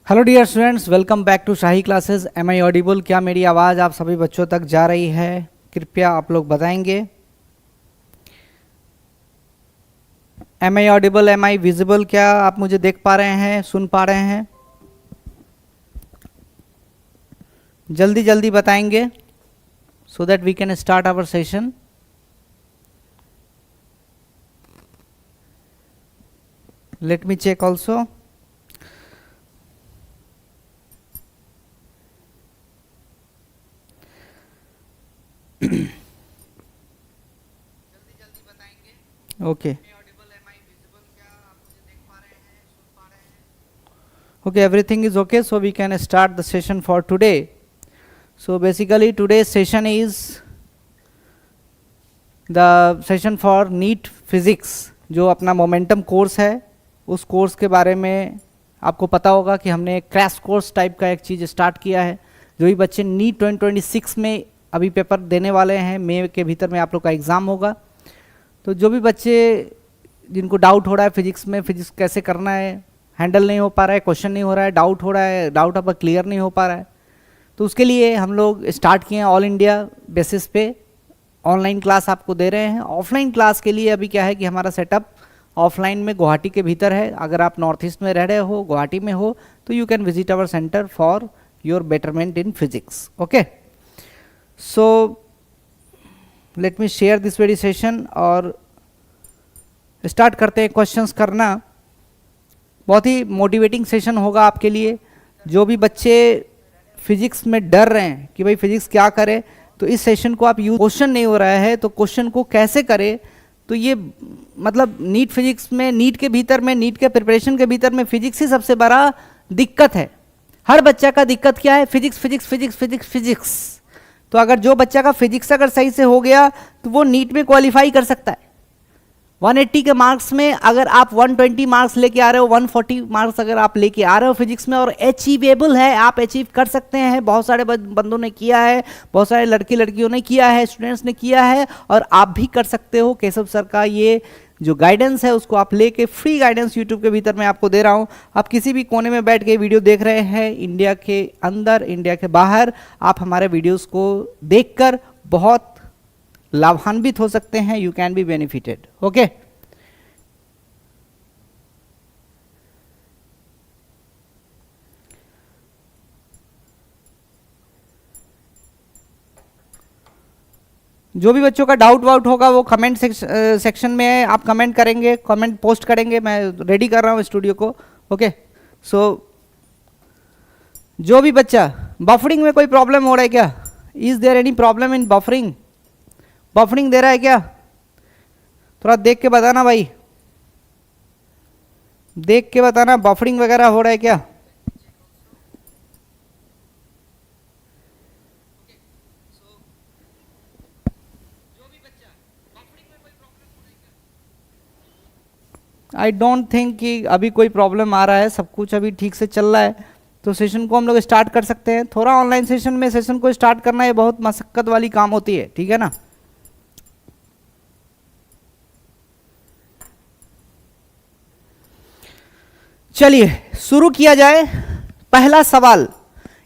Hello dear students, welcome back to Shahi classes. Am I audible? क्या मेरी आवाज़ आप सभी बच्चों तक जा रही है? कृपया आप लोग बताएंगे। Am I audible, am I visible? क्या आप मुझे देख पा रहे हैं, सुन पा रहे हैं? जल्दी जल्दी बताएंगे so that we can start our session. Let me check also. Okay okay, everything is okay, so we can start the session for today. So basically today's session is the session for NEET physics। जो अपना momentum course है उस course के बारे में आपको पता होगा कि हमने एक क्रैश कोर्स टाइप का एक चीज़ स्टार्ट किया है। जो भी बच्चे NEET 2026 में अभी पेपर देने वाले हैं, मई के भीतर में आप लोग का एग्ज़ाम होगा, तो जो भी बच्चे जिनको डाउट हो रहा है फिजिक्स में, फिजिक्स कैसे करना है, हैंडल नहीं हो पा रहा है, क्वेश्चन नहीं हो रहा है, डाउट हो रहा है, डाउट आपका क्लियर नहीं हो पा रहा है, तो उसके लिए हम लोग स्टार्ट किए हैं ऑल इंडिया बेसिस पे ऑनलाइन क्लास आपको दे रहे हैं। ऑफलाइन क्लास के लिए अभी क्या है कि हमारा सेटअप ऑफलाइन में गुवाहाटी के भीतर है। अगर आप नॉर्थ ईस्ट में रह रहे हो, गुवाहाटी में हो, तो you can visit our centre for your betterment in physics. Okay, so let me share this very session और स्टार्ट करते हैं क्वेश्चंस करना। बहुत ही मोटिवेटिंग सेशन होगा आपके लिए। जो भी बच्चे फिजिक्स में डर रहे हैं कि भाई फिजिक्स क्या करें, तो इस सेशन को आप यूज, क्वेश्चन नहीं हो रहा है तो क्वेश्चन को कैसे करें, तो ये मतलब नीट फिजिक्स में, नीट के भीतर में, नीट के प्रिपरेशन के भीतर में फिजिक्स ही सबसे बड़ा दिक्कत है। हर बच्चा का दिक्कत क्या है? Physics physics physics physics physics. तो अगर जो बच्चा का फिजिक्स अगर सही से हो गया तो वो नीट में क्वालिफाई कर सकता है। 180 के मार्क्स में अगर आप 120 मार्क्स लेके आ रहे हो, 140 मार्क्स अगर आप लेके आ रहे हो फिजिक्स में, और अचीवेबल है, आप अचीव कर सकते हैं। बहुत सारे बंदों ने किया है, बहुत सारे लड़के लड़कियों ने किया है, स्टूडेंट्स ने किया है, और आप भी कर सकते हो। केशव सर का ये जो गाइडेंस है उसको आप लेके, फ्री गाइडेंस यूट्यूब के भीतर मैं आपको दे रहा हूँ। आप किसी भी कोने में बैठ के वीडियो देख रहे हैं, इंडिया के अंदर, इंडिया के बाहर, आप हमारे वीडियोज़ को देखकर बहुत लाभान्वित हो सकते हैं। You can be benefited. Okay, जो भी बच्चों का डाउट वाउट होगा वो कमेंट सेक्शन में आप कमेंट करेंगे, कमेंट पोस्ट करेंगे। मैं रेडी कर रहा हूँ स्टूडियो को। ओके, सो जो भी बच्चा, बफरिंग में कोई प्रॉब्लम हो रहा है क्या? Is there any problem in buffering? Buffering दे रहा है क्या? थोड़ा देख के बताना भाई, देख के बताना, बफरिंग वगैरह हो रहा है क्या? आई डोंट थिंक कि अभी कोई प्रॉब्लम आ रहा है, सब कुछ अभी ठीक से चल रहा है, तो सेशन को हम लोग स्टार्ट कर सकते हैं। थोड़ा ऑनलाइन सेशन में सेशन को स्टार्ट करना ये बहुत मशक्कत वाली काम होती है, ठीक है ना? चलिए शुरू किया जाए। पहला सवाल,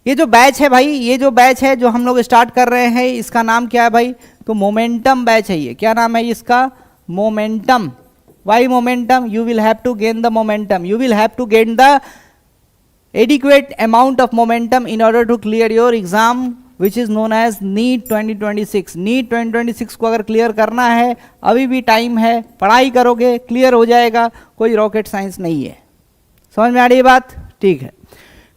ये जो बैच है भाई, ये जो बैच है जो हम लोग स्टार्ट कर रहे हैं, इसका नाम क्या है भाई? तो मोमेंटम बैच है। ये क्या नाम है इसका? Momentum. Why momentum? You will have to gain the momentum. You will have to gain the adequate amount of momentum in order to clear your exam, which is known as NEET 2026. NEET 2026 को अगर clear करना है, अभी भी time है, पढ़ाई करोगे clear हो जाएगा, कोई रॉकेट साइंस नहीं है। समझ में आ रही है बात? ठीक है,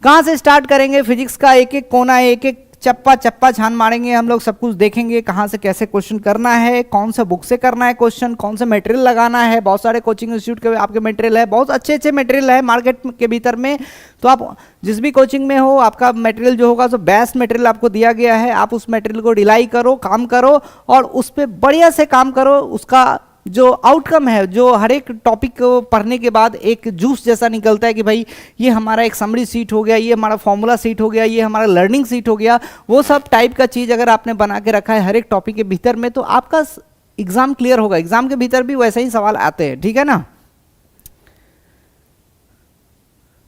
कहाँ से स्टार्ट करेंगे? फिजिक्स का एक एक कोना, एक एक चप्पा चप्पा छान मारेंगे हम लोग, सब कुछ देखेंगे कहाँ से कैसे क्वेश्चन करना है, कौन सा बुक से करना है क्वेश्चन, कौन सा मटेरियल लगाना है। बहुत सारे कोचिंग इंस्टीट्यूट के आपके मटेरियल है, बहुत अच्छे अच्छे मटेरियल है मार्केट के भीतर में। तो आप जिस भी कोचिंग में हो, आपका मटेरियल जो होगा, तो बेस्ट मटेरियल आपको दिया गया है। आप उस मटेरियल को रिलाई करो, काम करो, और उस पर बढ़िया से काम करो। उसका जो आउटकम है, जो हर एक टॉपिक को पढ़ने के बाद एक जूस जैसा निकलता है कि भाई ये हमारा एक समरी सीट हो गया, ये हमारा फॉर्मूला सीट हो गया, ये हमारा लर्निंग सीट हो गया, वो सब टाइप का चीज़ अगर आपने बना के रखा है हर एक टॉपिक के भीतर में, तो आपका एग्जाम क्लियर होगा। एग्जाम के भीतर भी वैसे ही सवाल आते हैं, ठीक है ना?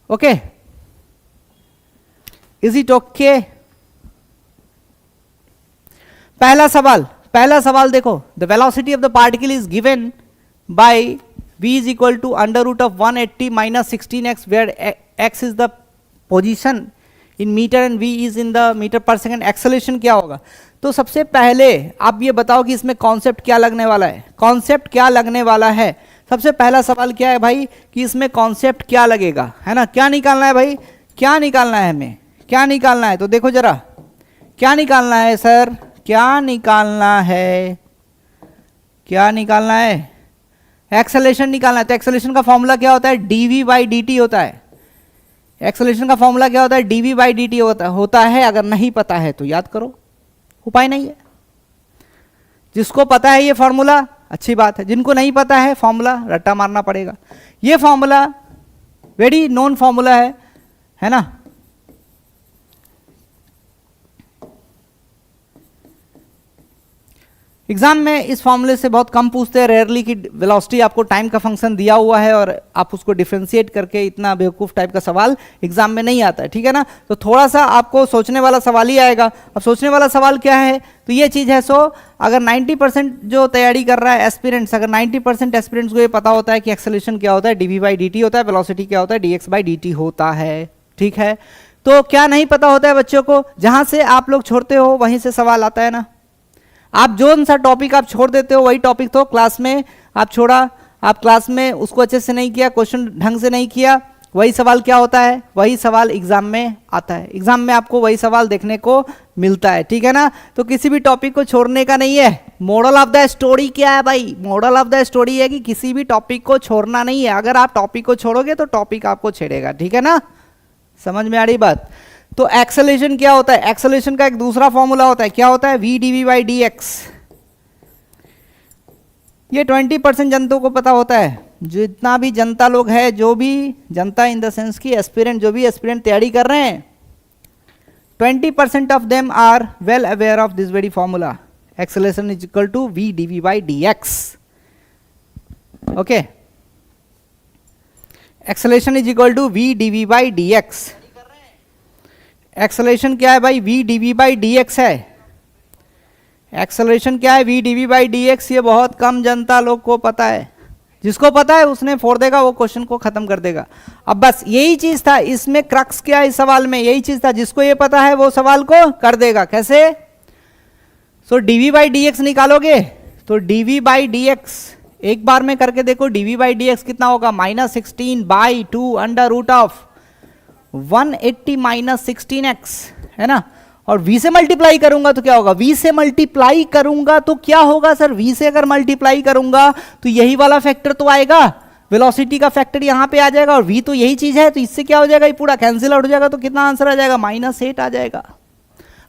Okay, is it okay? पहला सवाल देखो, the velocity of the particle is given by v is equal to under root of 180 minus 16x, where x is the position in metre and v is in the metre per second. Acceleration क्या होगा? तो सबसे पहले आप ये बताओ कि इसमें कॉन्सेप्ट क्या लगने वाला है, कॉन्सेप्ट क्या लगने वाला है। सबसे पहला सवाल क्या है भाई कि इसमें कॉन्सेप्ट क्या लगेगा, है ना? क्या निकालना है भाई, क्या निकालना है हमें, क्या निकालना है? तो देखो जरा, क्या निकालना है सर, क्या निकालना है, क्या निकालना है? एक्सेलरेशन निकालना है। तो एक्सेलरेशन का फॉर्मूला क्या होता है? dv बाई dt होता है। एक्सेलरेशन का फॉर्मूला क्या होता है? dv बाई dt होता है। अगर नहीं पता है तो याद करो, उपाय नहीं है। जिसको पता है ये फॉर्मूला अच्छी बात है, जिनको नहीं पता है फॉर्मूला रट्टा मारना पड़ेगा। ये फॉर्मूला वेरी नोन फॉर्मूला है ना? एग्जाम में इस फॉर्मूले से बहुत कम पूछते हैं, रेयरली कि वेलोसिटी आपको टाइम का फंक्शन दिया हुआ है और आप उसको डिफरेंशिएट करके, इतना बेवकूफ़ टाइप का सवाल एग्जाम में नहीं आता है, ठीक है ना? तो थोड़ा सा आपको सोचने वाला सवाल ही आएगा। अब सोचने वाला सवाल क्या है? तो ये चीज़ है, सो अगर 90% जो तैयारी कर रहा है एस्पिरेंट्स, अगर 90% एस्पिरेंट्स को ये पता होता है कि एक्सेलरेशन क्या होता है, dv बाई dt होता है, वेलोसिटी क्या होता है, dx बाई dt होता है, ठीक है? तो क्या नहीं पता होता है बच्चों को? जहाँ से आप लोग छोड़ते हो वहीं से सवाल आता है ना। आप जो सा टॉपिक आप छोड़ देते हो वही टॉपिक तो क्लास में आप छोड़ा, आप क्लास में उसको अच्छे से नहीं किया, क्वेश्चन ढंग से नहीं किया, वही सवाल क्या होता है? वही सवाल एग्जाम में आता है। एग्जाम में आपको वही सवाल देखने को मिलता है, ठीक है ना? तो किसी भी टॉपिक को छोड़ने का नहीं है। मॉडल ऑफ द स्टोरी क्या है भाई? मॉडल ऑफ द स्टोरी है कि किसी भी टॉपिक को छोड़ना नहीं है। अगर आप टॉपिक को छोड़ोगे तो टॉपिक आपको छेड़ेगा, ठीक है ना? समझ में आ रही बात? तो एक्सेलरेशन क्या होता है? एक्सेलरेशन का एक दूसरा फॉर्मूला होता है, क्या होता है? v dv by dx। ये 20% जनता को पता होता है। जितना भी जनता लोग है, जो भी जनता इन द सेंस की एस्पिरेंट, जो भी एस्पिरेंट तैयारी कर रहे हैं, 20% of them are well aware of this very formula, acceleration is equal to v dv by dx। Okay, acceleration is equal to v dv by dx। Acceleration क्या है भाई? v dv बाई dx है। Acceleration क्या है? v dv by dx। ये बहुत कम जनता लोग को पता है। जिसको पता है उसने फोड़ देगा, वो क्वेश्चन को खत्म कर देगा। अब बस यही चीज था इसमें, क्रक्स क्या है इस सवाल में, यही चीज था। जिसको ये पता है वो सवाल को कर देगा। कैसे? सो dv बाई dx निकालोगे तो dv बाई dx एक बार में करके देखो, dv बाई dx कितना होगा? -16 by 2 under root of 180 minus 16x, है ना? और v से मल्टीप्लाई करूंगा तो क्या होगा? v से मल्टीप्लाई करूंगा तो क्या होगा सर? v से अगर मल्टीप्लाई करूंगा तो यही वाला फैक्टर तो आएगा, वेलोसिटी का फैक्टर यहां पे आ जाएगा, और v तो यही चीज है, तो इससे क्या हो जाएगा? ये पूरा कैंसिल आउट हो जाएगा। तो कितना आंसर आ जाएगा? -8 आ जाएगा।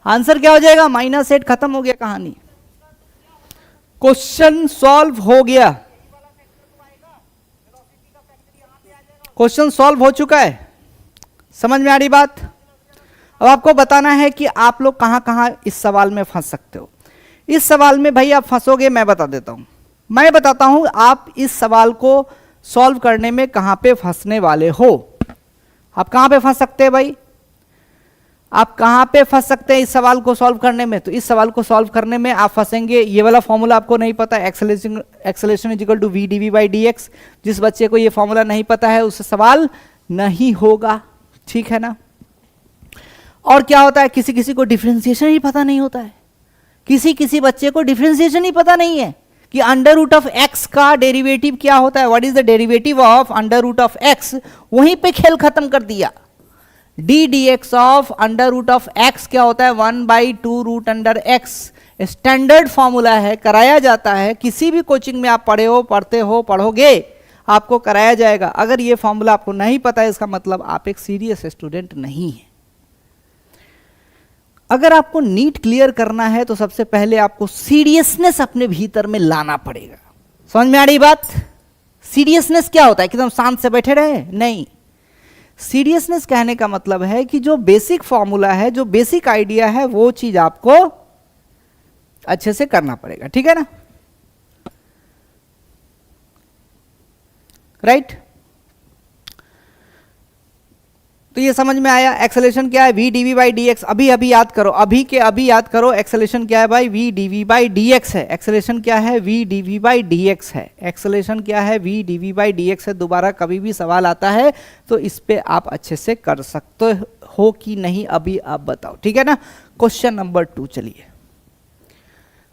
आंसर क्या हो जाएगा? -8। खत्म हो गया कहानी, क्वेश्चन सॉल्व हो गया, क्वेश्चन सॉल्व हो चुका है। समझ में आ रही बात? अब आपको बताना है कि आप लोग कहां कहां इस सवाल में फंस सकते हो। इस सवाल में भाई आप फंसोगे, मैं बता देता हूं, मैं बताता हूं आप इस सवाल को सॉल्व करने में कहां पे फंसने वाले हो। आप कहां पे फंस सकते हैं भाई? आप कहां पे फंस सकते हैं इस सवाल को सॉल्व करने में? तो इस सवाल को सॉल्व करने में आप फंसेंगे, ये वाला फॉर्मूला आपको नहीं पता, acceleration is equal to v dv by dx। जिस बच्चे को ये फॉर्मूला नहीं पता है उससे सवाल नहीं होगा, ठीक है ना? और क्या होता है, किसी किसी को डिफरेंशिएशन ही पता नहीं होता है, किसी किसी बच्चे को डिफरेंशिएशन ही पता नहीं है कि अंडर रूट ऑफ एक्स का डेरिवेटिव क्या होता है, what is the derivative of under root of x. वहीं पे खेल खत्म कर दिया। D d x of under root of x क्या होता है? 1/2 root under x. Standard formula है, कराया जाता है, किसी भी कोचिंग में आप पढ़े हो, पढ़ते हो, पढ़ोगे, आपको कराया जाएगा। अगर ये फॉर्मूला आपको नहीं पता है, इसका मतलब आप एक सीरियस स्टूडेंट नहीं है। अगर आपको नीट क्लियर करना है तो सबसे पहले आपको सीरियसनेस अपने भीतर में लाना पड़ेगा। समझ में आ रही बात? सीरियसनेस क्या होता है? एकदम शांत से बैठे रहे? नहीं। सीरियसनेस कहने का मतलब है कि जो बेसिक फॉर्मूला है, जो बेसिक आइडिया है, वो चीज आपको अच्छे से करना पड़ेगा, ठीक है ना? राइट? तो ये समझ में आया एक्सेलरेशन क्या है, v dv बाई dx। अभी अभी याद करो, अभी के अभी याद करो, एक्सेलरेशन क्या है भाई, v dv बाई dx है। एक्सेलरेशन क्या है, v dv बाई dx है। एक्सेलरेशन क्या है, v dv बाई dx है। दोबारा कभी भी सवाल आता है तो इस पे आप अच्छे से कर सकते हो कि नहीं, अभी आप बताओ, ठीक है ना। क्वेश्चन नंबर 2 चलिए,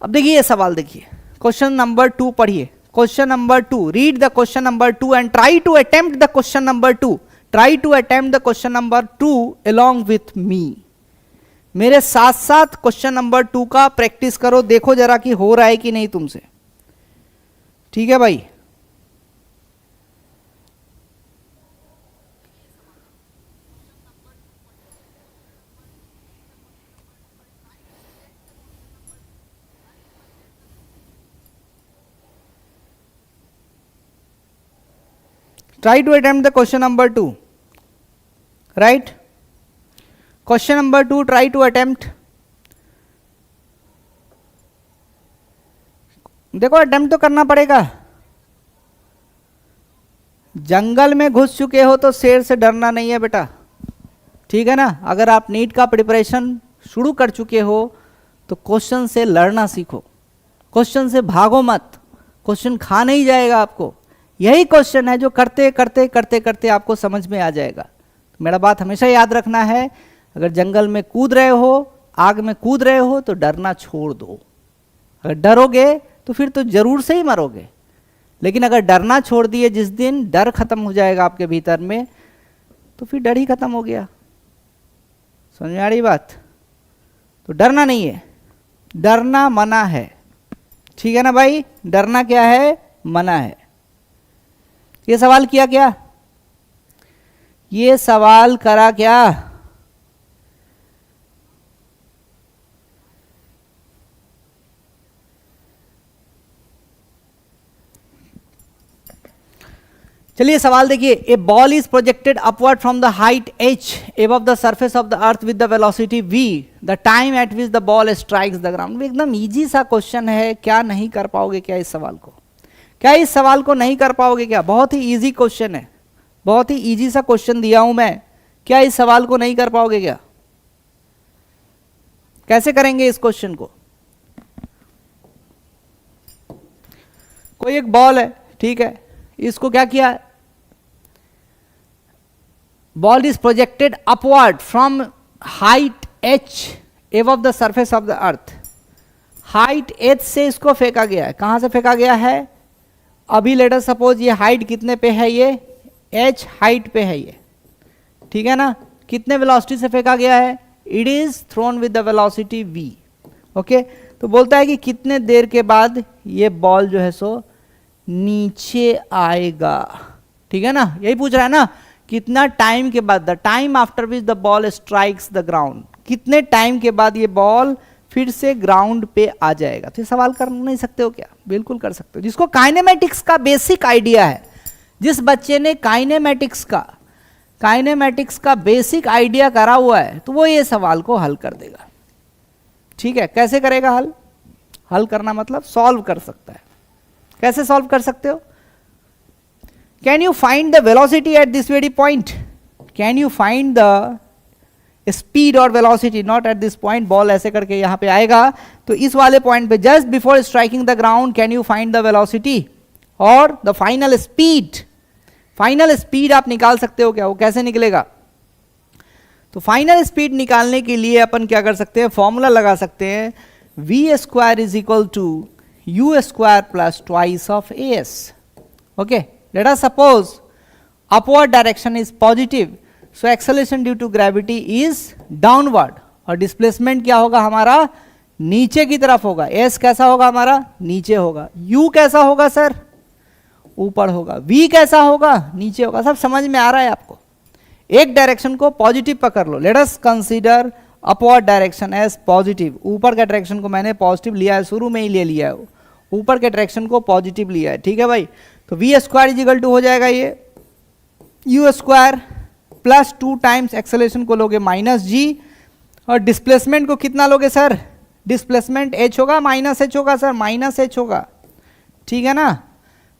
अब देखिए ये सवाल, देखिए क्वेश्चन नंबर 2 पढ़िए। Question number 2, read the question number 2 and try to attempt the question number 2। Try to attempt the question number 2 along with me. मेरे साथ साथ क्वेश्चन नंबर 2 का प्रैक्टिस करो, देखो जरा कि हो रहा है कि नहीं तुमसे, ठीक है भाई। Try to attempt the question number 2, right? Question number 2, try to attempt. देखो अटेम्प्ट तो करना पड़ेगा। जंगल में घुस चुके हो तो शेर से डरना नहीं है बेटा, ठीक है ना। अगर आप नीट का प्रिपरेशन शुरू कर चुके हो तो क्वेश्चन से लड़ना सीखो, क्वेश्चन से भागो मत, क्वेश्चन खा नहीं जाएगा आपको। यही क्वेश्चन है जो करते करते करते करते आपको समझ में आ जाएगा। तो मेरा बात हमेशा याद रखना है, अगर जंगल में कूद रहे हो, आग में कूद रहे हो तो डरना छोड़ दो। अगर डरोगे तो फिर तो जरूर से ही मरोगे, लेकिन अगर डरना छोड़ दिए, जिस दिन डर खत्म हो जाएगा आपके भीतर में, तो फिर डर ही खत्म हो गया। समझ में आ रही बात? तो डरना नहीं है, डरना मना है, ठीक है ना भाई। डरना क्या है, मना है। ये सवाल किया क्या, ये सवाल करा क्या? चलिए सवाल देखिए। A ball is projected upward from the height h above the surface of the earth with the velocity v, the time at which the ball strikes the ground. एकदम इजी सा क्वेश्चन है, क्या नहीं कर पाओगे क्या इस सवाल को? क्या इस सवाल को नहीं कर पाओगे क्या? बहुत ही इजी क्वेश्चन है, बहुत ही इजी सा क्वेश्चन दिया हूं मैं, क्या इस सवाल को नहीं कर पाओगे क्या? कैसे करेंगे इस क्वेश्चन को? कोई एक बॉल है, ठीक है, इसको क्या किया, ball is projected upward from height h above the surface of the earth. Height h से इसको फेंका गया है। कहां से फेंका गया है? अभी लेट अस सपोज ये हाइट कितने पे है, ये h हाइट पे है ये, ठीक है ना। कितने वेलोसिटी से फेंका गया है? It is throne with the velocity v। Okay, तो बोलता है कि कितने देर के बाद ये बॉल जो है सो नीचे आएगा, ठीक है ना। यही पूछ रहा है ना, कितना टाइम के बाद, the time after which the ball strikes the ground, कितने टाइम के बाद ये बॉल फिर से ग्राउंड पे आ जाएगा। तो ये सवाल कर नहीं सकते हो क्या? बिल्कुल कर सकते हो। जिसको काइनेमेटिक्स का बेसिक आइडिया है, जिस बच्चे ने काइनेमेटिक्स का बेसिक आइडिया करा हुआ है, तो वो ये सवाल को हल कर देगा, ठीक है। कैसे करेगा हल? हल करना मतलब सॉल्व कर सकता है। कैसे सॉल्व कर सकते हो? Can you find the velocity at this very point? Can you find the speed और velocity not at this point? Ball ऐसे करके यहां पे आएगा, तो इस वाले पॉइंट पे just before striking the ground can you find the velocity और the final speed? Final speed आप निकाल सकते हो क्या? वो कैसे निकलेगा? तो फाइनल स्पीड निकालने के लिए अपन क्या कर सकते हैं, फॉर्मूला लगा सकते हैं, v square is equal to u square plus twice of as। Okay, let us suppose upward direction is positive, so acceleration due to gravity is downward, और डिस्प्लेसमेंट क्या होगा हमारा? नीचे की तरफ होगा। s कैसा होगा हमारा? नीचे होगा। u कैसा होगा सर? ऊपर होगा। v कैसा होगा? नीचे होगा। सब समझ में आ रहा है आपको? एक डायरेक्शन को पॉजिटिव पकड़ लो, let us consider upward direction as positive. ऊपर के डायरेक्शन को मैंने पॉजिटिव लिया है, शुरू में ही ले लिया है, ऊपर के डायरेक्शन को पॉजिटिव लिया है, ठीक है भाई। तो v square is equal to हो जाएगा ये u square plus 2 times acceleration को लोगे माइनस जी, और डिस्प्लेसमेंट को कितना लोगे सर? डिस्प्लेसमेंट h होगा माइनस h होगा सर, माइनस h होगा, ठीक है ना।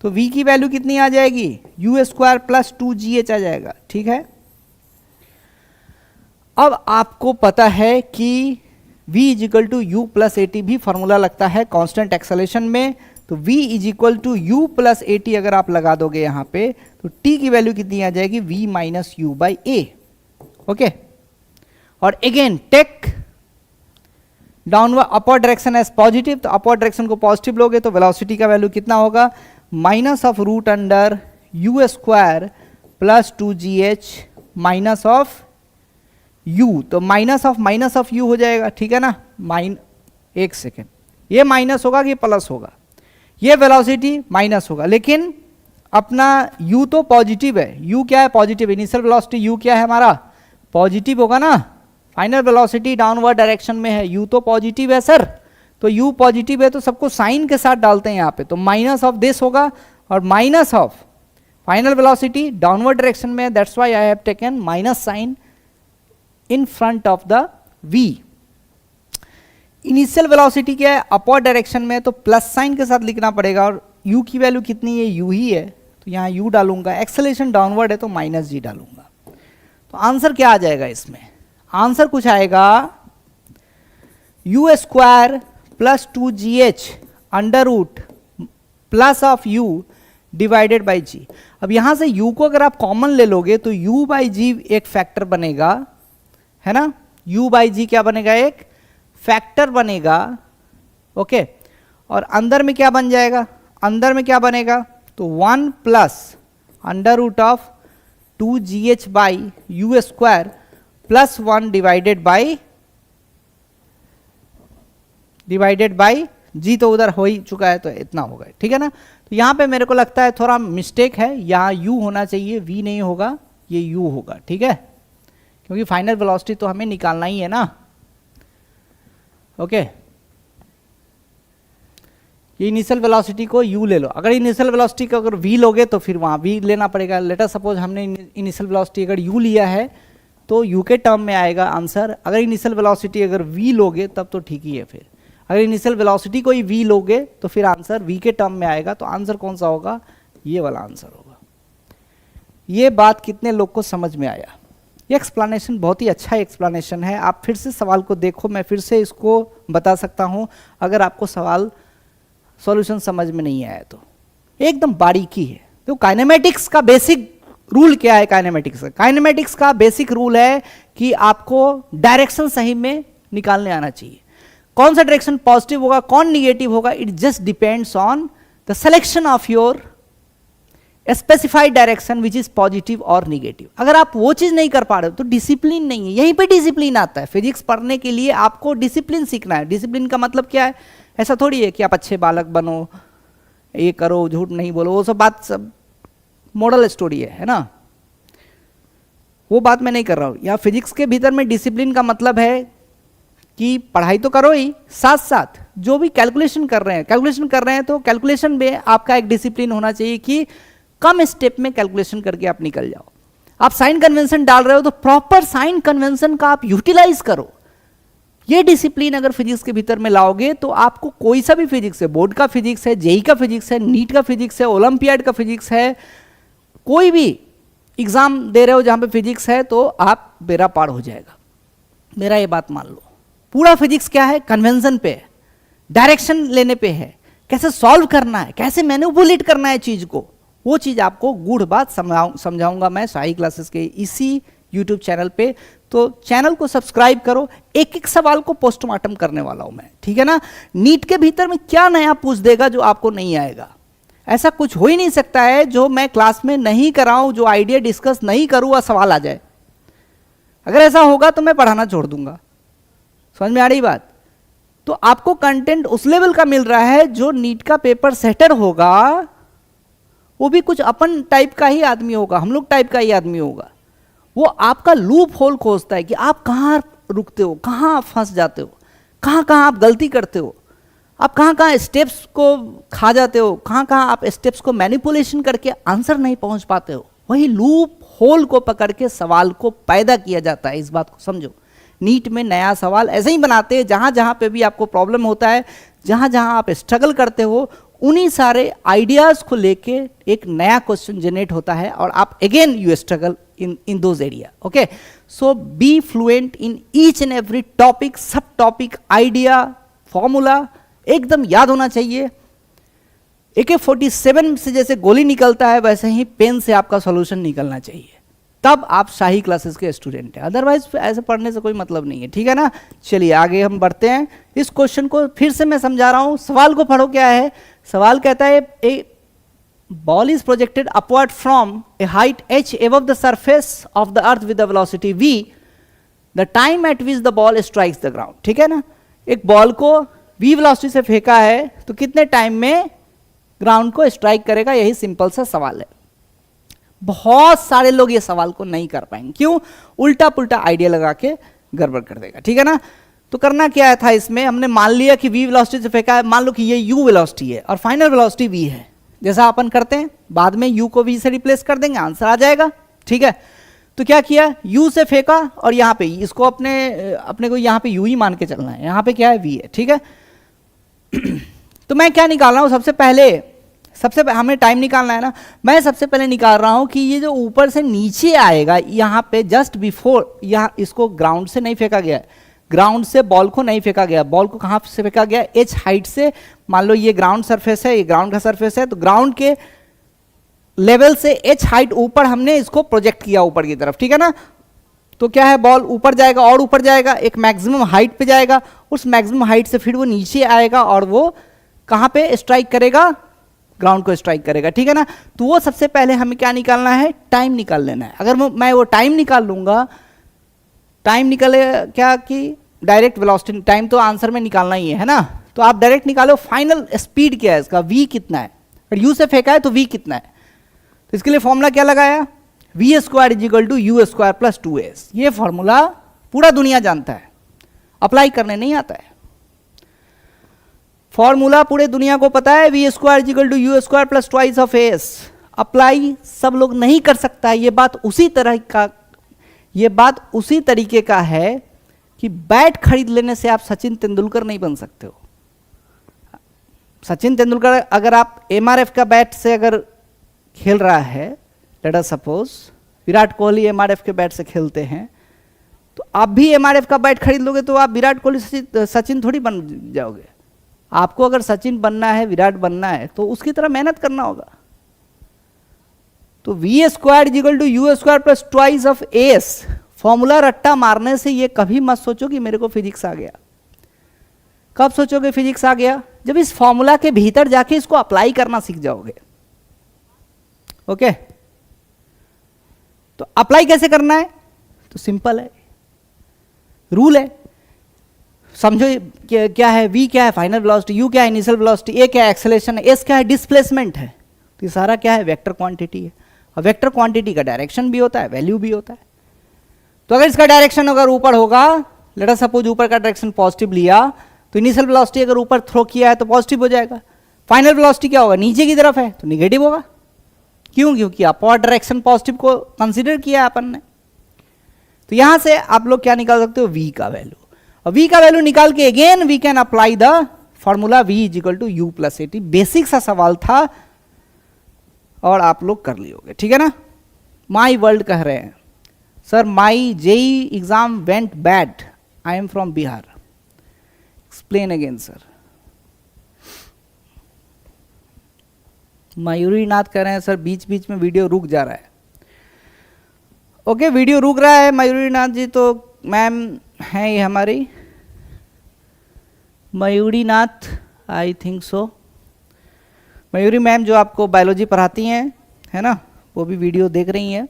तो v की वैल्यू कितनी आ जाएगी? यू स्क्वायर प्लस 2gh आ जाएगा, ठीक है। अब आपको पता है कि v is equal to u plus a t भी फॉर्मूला लगता है कांस्टेंट एक्सेलरेशन में, तो v is equal to u plus a t अगर आप लगा दोगे यहाँ पे तो t की वैल्यू कितनी आ जाएगी, v minus u by a. Okay, और again take downward upward direction as positive, तो अपवर्ड डायरेक्शन को पॉजिटिव लोगे तो वेलोसिटी का वैल्यू कितना होगा, minus of root under u square plus 2gh minus of u, तो माइनस ऑफ u हो जाएगा, ठीक है ना। एक सेकेंड, ये माइनस होगा कि प्लस होगा, ये वेलोसिटी माइनस होगा, लेकिन अपना u तो पॉजिटिव है, u क्या है, पॉजिटिव, इनिशियल वेलोसिटी u क्या है हमारा, पॉजिटिव होगा ना, फाइनल वेलोसिटी डाउनवर्ड डायरेक्शन में है, u तो पॉजिटिव है सर, तो u पॉजिटिव है तो सबको साइन के साथ डालते हैं यहाँ पे, तो माइनस ऑफ दिस होगा और minus of final velocity downward direction में, that's why I have taken minus sign in front of the v। Initial velocity क्या है, अपवर्ड डायरेक्शन में, तो प्लस साइन के साथ लिखना पड़ेगा, और u की वैल्यू कितनी है, u ही है, तो यहाँ u डालूंगा, एक्सेलरेशन डाउनवर्ड है तो माइनस g डालूंगा। तो आंसर क्या आ जाएगा इसमें, आंसर कुछ आएगा u square plus 2gh under root plus of u divided by g। अब यहां से u को अगर आप कॉमन ले लोगे तो u बाई जी एक फैक्टर बनेगा, है ना, u बाई जी क्या बनेगा, एक फैक्टर बनेगा। ओके, और अंदर में क्या बन जाएगा, अंदर में क्या बनेगा, तो 1 plus under root of 2gh by u square plus 1 divided by g, तो उधर हो ही चुका है तो इतना होगा, ठीक है ना। तो यहाँ पे मेरे को लगता है थोड़ा मिस्टेक है, यहाँ u होना चाहिए, v नहीं होगा, ये u होगा, ठीक है, क्योंकि फाइनल वेलोसिटी तो हमें निकालना ही है ना। ओके, ये इनिशियल वेलोसिटी को u ले लो, अगर इनिशियल वेलोसिटी को अगर v लोगे तो फिर वहाँ v लेना पड़ेगा। लेट अस सपोज हमने इनिशियल वेलोसिटी अगर u लिया है तो u के टर्म में आएगा आंसर, अगर इनिशियल वेलोसिटी अगर v लोगे तब तो ठीक ही है, फिर अगर इनिशियल वेलोसिटी को ही v लोगे तो फिर आंसर v के टर्म में आएगा, तो आंसर कौन सा होगा, ये वाला आंसर होगा। ये बात कितने लोग को समझ में आया, ये एक्सप्लेनेशन बहुत ही अच्छा एक्सप्लेनेशन है। आप फिर से सवाल को देखो, मैं फिर से इसको बता सकता हूँ, अगर आपको सवाल सॉल्यूशन समझ में नहीं आया तो एकदम बारीकी है। तो काइनेमेटिक्स का बेसिक रूल क्या है, काइनेमेटिक्स का बेसिक रूल है कि आपको डायरेक्शन सही में निकालने आना चाहिए, कौन सा डायरेक्शन पॉजिटिव होगा कौन निगेटिव होगा, it just depends on the selection of your specified direction which is positive और निगेटिव। अगर आप वो चीज नहीं कर पा रहे हो तो डिसिप्लिन नहीं है, यहीं पे डिसिप्लिन आता है। फिजिक्स पढ़ने के लिए आपको डिसिप्लिन सीखना है। डिसिप्लिन का मतलब क्या है, ऐसा थोड़ी है कि आप अच्छे बालक बनो, ये करो, झूठ नहीं बोलो, वो सब बात सब मॉडल स्टोरी है ना, वो बात मैं नहीं कर रहा हूँ। या फिजिक्स के भीतर में डिसिप्लिन का मतलब है कि पढ़ाई तो करो ही, साथ साथ जो भी कैलकुलेशन कर रहे हैं तो कैलकुलेशन में आपका एक डिसिप्लिन होना चाहिए कि कम स्टेप में कैलकुलेशन करके आप निकल जाओ। आप साइन कन्वेंशन डाल रहे हो तो प्रॉपर साइन कन्वेंशन का आप यूटिलाइज करो। ये डिसिप्लिन अगर फिजिक्स के भीतर में लाओगे तो आपको कोई सा भी फिजिक्स है, बोर्ड का फिजिक्स है, जेई का फिजिक्स है, नीट का फिजिक्स है, ओलंपियाड का फिजिक्स है, कोई भी एग्जाम दे रहे हो जहां पे फिजिक्स है तो आप बेड़ा पार हो जाएगा। मेरा ये बात मान लो, पूरा फिजिक्स क्या है, कन्वेंशन पे है, डायरेक्शन लेने पे है, कैसे सॉल्व करना है, कैसे मैनिपुलेट करना है चीज को, वो चीज आपको गूढ़ बात समझाऊंगा मैं साई क्लासेस के इसी यूट्यूब चैनल पे। तो चैनल को सब्सक्राइब करो, एक एक सवाल को पोस्टमार्टम करने वाला हूं मैं, ठीक है ना। नीट के भीतर में क्या नया पूछ देगा जो आपको नहीं आएगा, ऐसा कुछ हो ही नहीं सकता है जो मैं क्लास में नहीं कराऊं, जो आइडिया डिस्कस नहीं करूं और सवाल आ जाए। अगर ऐसा होगा तो मैं पढ़ाना छोड़ दूंगा। समझ में आ रही बात। तो आपको कंटेंट उस लेवल का मिल रहा है जो नीट का पेपर सेटर होगा, वो भी कुछ अपन टाइप का ही आदमी होगा, हम लोग टाइप का ही आदमी होगा। वो आपका लूप होल खोजता है कि आप कहाँ रुकते हो, कहाँ आप फंस जाते हो, कहाँ कहाँ आप गलती करते हो, आप कहाँ कहाँ स्टेप्स को खा जाते हो, कहाँ कहाँ आप स्टेप्स को मैनिपुलेशन करके आंसर नहीं पहुंच पाते हो। वही लूप होल को पकड़ के सवाल को पैदा किया जाता है। इस बात को समझो। नीट में नया सवाल ऐसे ही बनाते हैं, जहाँ जहाँ पे भी आपको प्रॉब्लम होता है, जहाँ जहाँ आप स्ट्रगल करते हो, उन्हीं सारे आइडियाज को लेके एक नया क्वेश्चन जनरेट होता है और आप again you struggle in those area. Okay, so be fluent in each and every topic, सब टॉपिक, आइडिया, फॉर्मूला एकदम याद होना चाहिए. AK-47 से जैसे गोली निकलता है वैसे ही पेन से आपका सॉल्यूशन निकलना चाहिए, तब आप शाही क्लासेस के स्टूडेंट हैं, अदरवाइज ऐसे पढ़ने से कोई मतलब नहीं है. ठीक है ना. चलिए आगे हम बढ़ते हैं. इस क्वेश्चन को फिर से मैं समझा रहा हूं, सवाल को पढ़ो. क्या है सवाल? कहता है a ball is projected upward from a height h above the surface of the earth with the velocity v, the time at which the ball strikes the ground. ठीक है ना. एक बॉल को v वेलोसिटी से फेंका है तो कितने टाइम में ग्राउंड को स्ट्राइक करेगा, यही सिंपल सा सवाल है. बहुत सारे लोग ये सवाल को नहीं कर पाएंगे. क्यों? उल्टा पुल्टा आइडिया लगा के गड़बड़ कर देगा. ठीक है ना. तो करना क्या था इसमें, हमने मान लिया कि v वेलोसिटी से फेंका है, मान लो कि ये u वेलोसिटी है और फाइनल वेलोसिटी v है. जैसा अपन करते हैं, बाद में u को v से रिप्लेस कर देंगे, आंसर आ जाएगा. ठीक है. तो क्या किया, u से फेंका और यहाँ पे इसको अपने को यहाँ पे u ही मान के चलना है. यहाँ पे क्या है, v है. ठीक है. तो मैं क्या निकाल रहा हूँ, सबसे पहले हमें टाइम निकालना है ना. मैं सबसे पहले निकाल रहा हूं कि ये जो ऊपर से नीचे आएगा यहाँ पे जस्ट बिफोर, यहाँ इसको ग्राउंड से नहीं फेंका गया, ग्राउंड से बॉल को नहीं फेंका गया. बॉल को कहाँ से फेंका गया, h हाइट से. मान लो ये ग्राउंड सरफेस है, ये ग्राउंड का सरफेस है, तो ग्राउंड के लेवल से h हाइट ऊपर हमने इसको प्रोजेक्ट किया ऊपर की तरफ. ठीक है ना. तो क्या है, बॉल ऊपर जाएगा और ऊपर जाएगा, एक मैक्सिमम हाइट पे जाएगा, उस मैक्सिमम हाइट से फिर वो नीचे आएगा और वो कहाँ पे स्ट्राइक करेगा, ग्राउंड को स्ट्राइक करेगा. ठीक है ना. तो वो सबसे पहले हमें क्या निकालना है, टाइम निकाल लेना है. अगर मैं वो टाइम निकाल लूंगा, टाइम निकले क्या कि डायरेक्ट वेलोसिटी, टाइम तो आंसर में निकालना ही है ना. तो आप डायरेक्ट निकालो फाइनल स्पीड क्या है इसका, v कितना है. अगर u से फेंका है तो v कितना है. तो इसके लिए फॉर्मूला क्या लगाया, v square is equal to u square plus 2s. ये फॉर्मूला पूरा दुनिया जानता है, अप्लाई करने नहीं आता है. फॉर्मूला पूरे दुनिया को पता है, v square equal to u square plus twice of s. Apply सब लोग नहीं कर सकता है. ये बात उसी तरीके का है कि बैट खरीद लेने से आप सचिन तेंदुलकर नहीं बन सकते हो. सचिन तेंदुलकर अगर आप एमआरएफ का बैट से अगर खेल रहा है, late us suppose Virat Kohli MRF के बैट से खेलते हैं, तो आप भी एमआरएफ का बैट खरीद लोगे तो आप विराट कोहली सचिन थोड़ी बन जाओगे. आपको अगर सचिन बनना है, विराट बनना है, तो उसकी तरह मेहनत करना होगा. तो v square equal to u square plus twice of s. Formula रट्टा मारने से ये कभी मत सोचो कि मेरे को फिजिक्स आ गया. कब सोचोगे फिजिक्स आ गया, जब इस फॉर्मूला के भीतर जाके इसको अप्लाई करना सीख जाओगे. ओके. तो अप्लाई कैसे करना है, तो सिंपल है, रूल है. समझो क्या है, v क्या है फाइनल वेलोसिटी, u क्या है इनिशियल वेलोसिटी, a क्या है एक्सेलरेशन है, s क्या है डिस्प्लेसमेंट है. तो ये सारा क्या है, वेक्टर क्वांटिटी है. और वेक्टर क्वांटिटी का डायरेक्शन भी होता है, वैल्यू भी होता है. तो अगर इसका डायरेक्शन अगर ऊपर होगा, लेट अस सपोज ऊपर का डायरेक्शन पॉजिटिव लिया, तो इनिशियल वेलोसिटी अगर ऊपर थ्रो किया है तो पॉजिटिव हो जाएगा. फाइनल वेलोसिटी क्या होगा, नीचे की तरफ है तो निगेटिव होगा. क्यों, क्योंकि अपवर्ड डायरेक्शन पॉजिटिव को कंसिडर किया है अपन ने. तो यहां से आप लोग क्या निकाल सकते हो, v का वैल्यू. और v का वैल्यू निकाल के again we can apply the formula v is equal to u plus a t. Basic सा सवाल था और आप लोग कर लियोगे. ठीक है ना. माई वर्ल्ड कह रहे हैं, sir my JEE exam went bad, I am from Bihar. Explain again sir. Mayuri Nath कह रहे हैं, सर बीच बीच में वीडियो रुक जा रहा है. ओके, वीडियो रुक रहा है मयूरी नाथ जी, तो मैम हैं ये हमारी Mayuri Nath, I think so. Mayuri ma'am जो आपको बायोलॉजी पढ़ाती हैं, है ना, वो भी वीडियो देख रही हैं.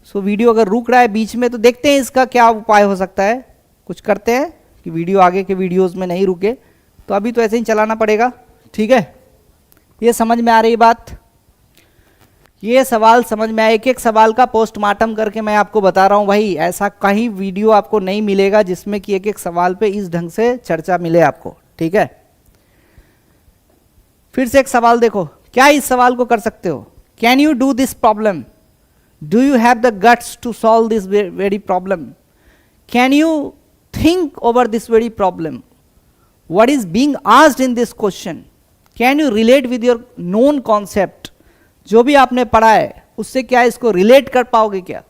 सो वीडियो अगर रुक रहा है बीच में तो देखते हैं इसका क्या उपाय हो सकता है. कुछ करते हैं कि वीडियो आगे के वीडियोस में नहीं रुके. तो अभी तो ऐसे ही चलाना पड़ेगा. ठीक है, ये समझ में आ रही बात, ये सवाल समझ में आया. एक एक सवाल का पोस्टमार्टम करके मैं आपको बता रहा हूं भाई. ऐसा कहीं वीडियो आपको नहीं मिलेगा जिसमें कि एक एक सवाल पे इस ढंग से चर्चा मिले आपको. ठीक है, फिर से एक सवाल देखो, क्या इस सवाल को कर सकते हो, can you do this problem, do you have the guts to solve this very problem, can you think over this very problem, what is being asked in this question, can you relate with your known concept? जो भी आपने पढ़ा है उससे क्या इसको relate कर पाओगे क्या?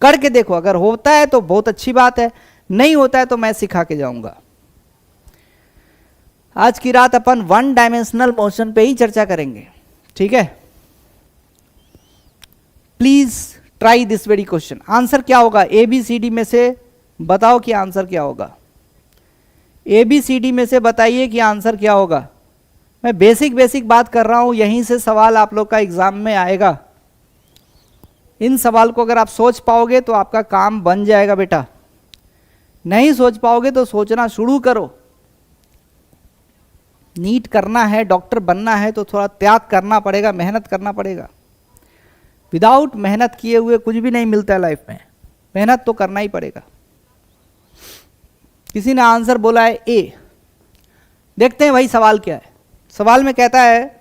करके देखो, अगर होता है तो बहुत अच्छी बात है, नहीं होता है तो मैं सिखा के जाऊंगा। आज की रात अपन वन डायमेंशनल मोशन पे ही चर्चा करेंगे, ठीक है? Please try this very question. Answer क्या होगा ABCD में से? बताओ कि आंसर क्या होगा। ABCD में से बताइए कि आंसर क्या होगा। मैं बेसिक बात कर रहा हूं, यहीं से सवाल आप लोग का एग्जाम में आएगा। इन सवाल को अगर आप सोच पाओगे तो आपका काम बन जाएगा बेटा, नहीं सोच पाओगे तो सोचना शुरू करो। नीट करना है, डॉक्टर बनना है तो थोड़ा त्याग करना पड़ेगा, मेहनत करना पड़ेगा। विदाउट मेहनत किए हुए कुछ भी नहीं मिलता है लाइफ में, मेहनत तो करना ही पड़ेगा। किसी ने आंसर बोला है A, देखते हैं भाई सवाल क्या है। सवाल में कहता है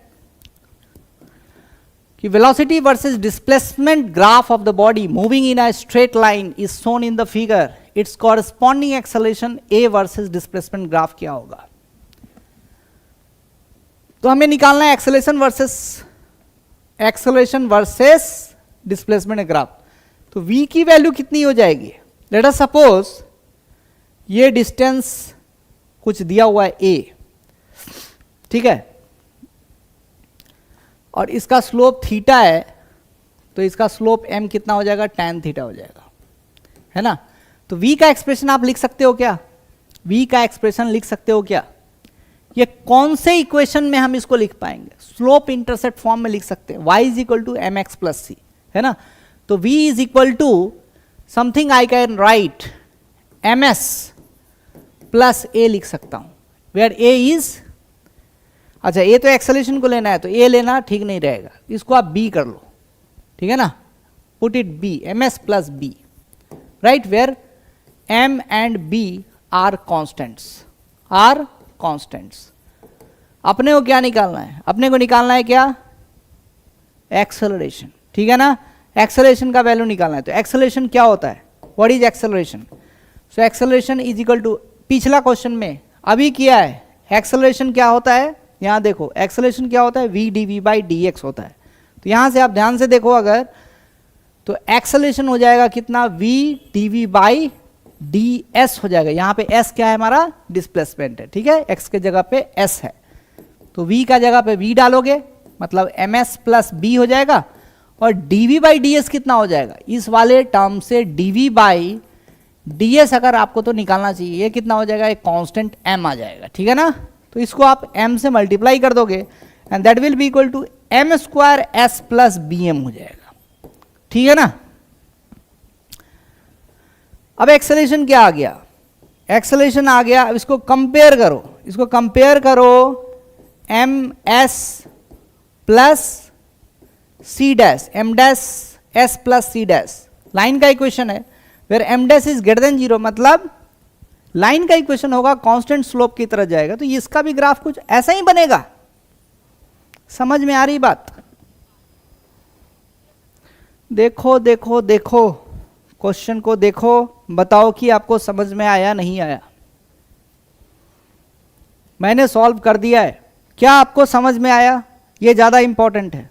कि velocity versus displacement graph of the body moving in a straight line is shown in the figure, it's corresponding acceleration A versus displacement graph क्या होगा? तो हमें निकालना है एक्सेलरेशन वर्सेस डिस्प्लेसमेंट ग्राफ। तो V की वैल्यू कितनी हो जाएगी? लेट अस सपोज ये डिस्टेंस कुछ दिया हुआ है A, ठीक है, और इसका स्लोप थीटा है, तो इसका स्लोप m कितना हो जाएगा? tan थीटा हो जाएगा, है ना? तो V का एक्सप्रेशन आप लिख सकते हो क्या? V का एक्सप्रेशन लिख सकते हो क्या? ये कौन से इक्वेशन में हम इसको लिख पाएंगे? स्लोप इंटरसेप्ट फॉर्म में लिख सकते हैं, y is equal to mx plus c, है ना? तो v is equal to something I can write ms plus a लिख सकता हूं, वेयर a इज, अच्छा a तो एक्सेलरेशन को लेना है तो a लेना ठीक नहीं रहेगा, इसको आप b कर लो, ठीक है ना? Put it b, ms plus b, right, where m and b are constants. अपने को क्या निकालना है? अपने को निकालना है क्या? एक्सेलरेशन, ठीक है ना? एक्सेलरेशन का वैल्यू निकालना है। तो एक्सेलरेशन क्या होता है? What is acceleration? So acceleration is equal to, पिछला क्वेश्चन में अभी किया है, एक्सेलरेशन क्या होता है? यहां देखो एक्सेलरेशन क्या होता है? v dv बाई dx होता है। तो यहां से आप ध्यान से देखो अगर, तो एक्सेलरेशन हो जाएगा कितना? v dv बाई ds हो जाएगा। यहां पे s क्या है? हमारा डिस्प्लेसमेंट है, ठीक है? x के जगह पे s है, तो v का जगह पे v डालोगे, मतलब ms प्लस b हो जाएगा, और dv बाई ds कितना हो जाएगा? इस वाले टर्म से dv बाई ds अगर आपको तो निकालना चाहिए, ये कितना हो जाएगा? एक कांस्टेंट m आ जाएगा, ठीक है ना? तो इसको आप m से मल्टीप्लाई कर दोगे and that will be equal to m square s plus bm हो जाएगा, ठीक है ना? अब एक्सेलरेशन क्या आ गया? एक्सेलरेशन आ गया, अब इसको कंपेयर करो, इसको कंपेयर करो ms plus c dash, m dash s plus c dash, line का इक्वेशन है, where m dash is greater than 0, मतलब लाइन का इक्वेशन होगा, कांस्टेंट स्लोप की तरह जाएगा, तो इसका भी ग्राफ कुछ ऐसा ही बनेगा। समझ में आ रही बात? देखो देखो देखो क्वेश्चन को देखो, बताओ कि आपको समझ में आया नहीं आया। मैंने सॉल्व कर दिया है, क्या आपको समझ में आया? ये ज़्यादा इंपॉर्टेंट है।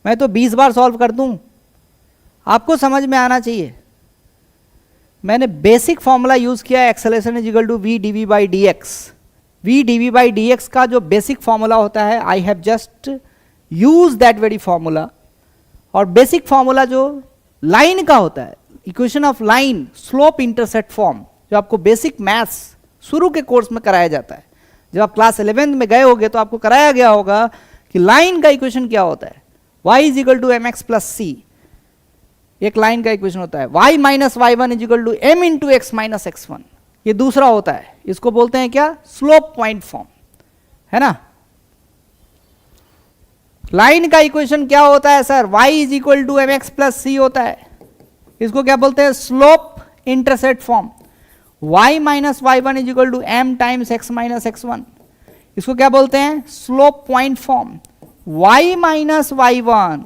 मैं तो 20 बार सॉल्व कर दूं, आपको समझ में आना चाहिए। मैंने बेसिक फॉर्मूला यूज़ किया है, acceleration is equal to v dv by dx। v dv by dx का जो बेसिक फॉर्मूला होता है, I have just use that very formula. और बेसिक फॉर्मूला जो लाइन का होता है, equation of line, slope intercept form, जो आपको बेसिक मैथ्स शुरू के कोर्स में कराया जाता है, जब आप क्लास 11 में गए होगे तो आपको कराया गया होगा कि लाइन का इक्वेशन क्या होता है, y is equal to mx plus c, एक लाइन का इक्वेशन होता है, y minus y1 is equal to m into x minus x1, ये दूसरा होता है, इसको बोलते हैं क्या? स्लोप पॉइंट फॉर्म, है ना? लाइन का इक्वेशन क्या होता है sir? y is equal to mx plus c होता है, इसको क्या बोलते हैं? Slope intercept form. y minus y1 is equal to m times x minus x1, इसको क्या बोलते हैं? Slope point form. y minus y1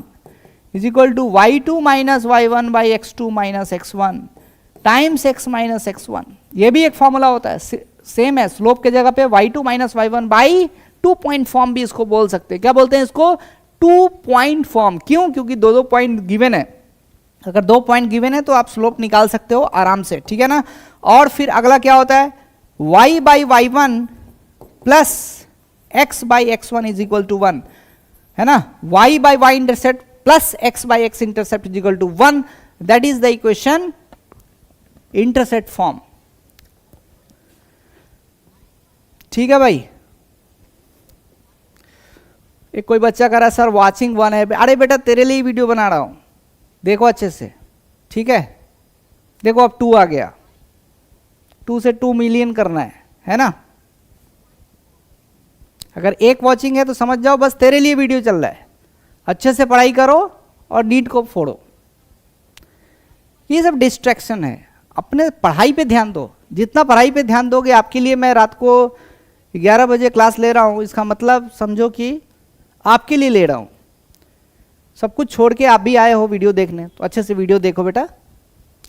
is equal to y2 minus y1 by x2 minus x1 times x minus x1, ये भी एक formula होता है, same है, स्लोप के जगह पे y2 minus y1 by 2 2 point form भी इसको बोल सकते हैं। क्या बोलते हैं इसको? 2 पॉइंट फॉर्म। क्यों? क्योंकि 2 पॉइंट गिवन है। अगर 2 पॉइंट गिवन है तो आप स्लोप निकाल सकते हो आराम से, ठीक है ना। और फिर अगला क्या होता है? y by y1 plus x by x1 is equal to 1, है ना। y by y intercept plus x by x intercept is equal to 1, that is the equation intercept form. ठीक है भाई। एक कोई बच्चा कह रहा है सर वॉचिंग 1 है। अरे बेटा तेरे लिए ही वीडियो बना रहा हूं, देखो अच्छे से, ठीक है। देखो अब 2 आ गया, 2 से 2 मिलियन करना है ना। अगर एक वॉचिंग है तो समझ जाओ बस तेरे लिए वीडियो चल रहा है। अच्छे से पढ़ाई करो और नीट को फोड़ो। ये सब डिस्ट्रैक्शन है, अपने पढ़ाई पे ध्यान दो। जितना पढ़ाई पे ध्यान दोगे, आपके लिए मैं रात को 11 बजे क्लास ले रहा हूँ, इसका मतलब समझो कि आपके लिए ले रहा हूँ। सब कुछ छोड़ के आप भी आए हो वीडियो देखने, तो अच्छे से वीडियो देखो बेटा,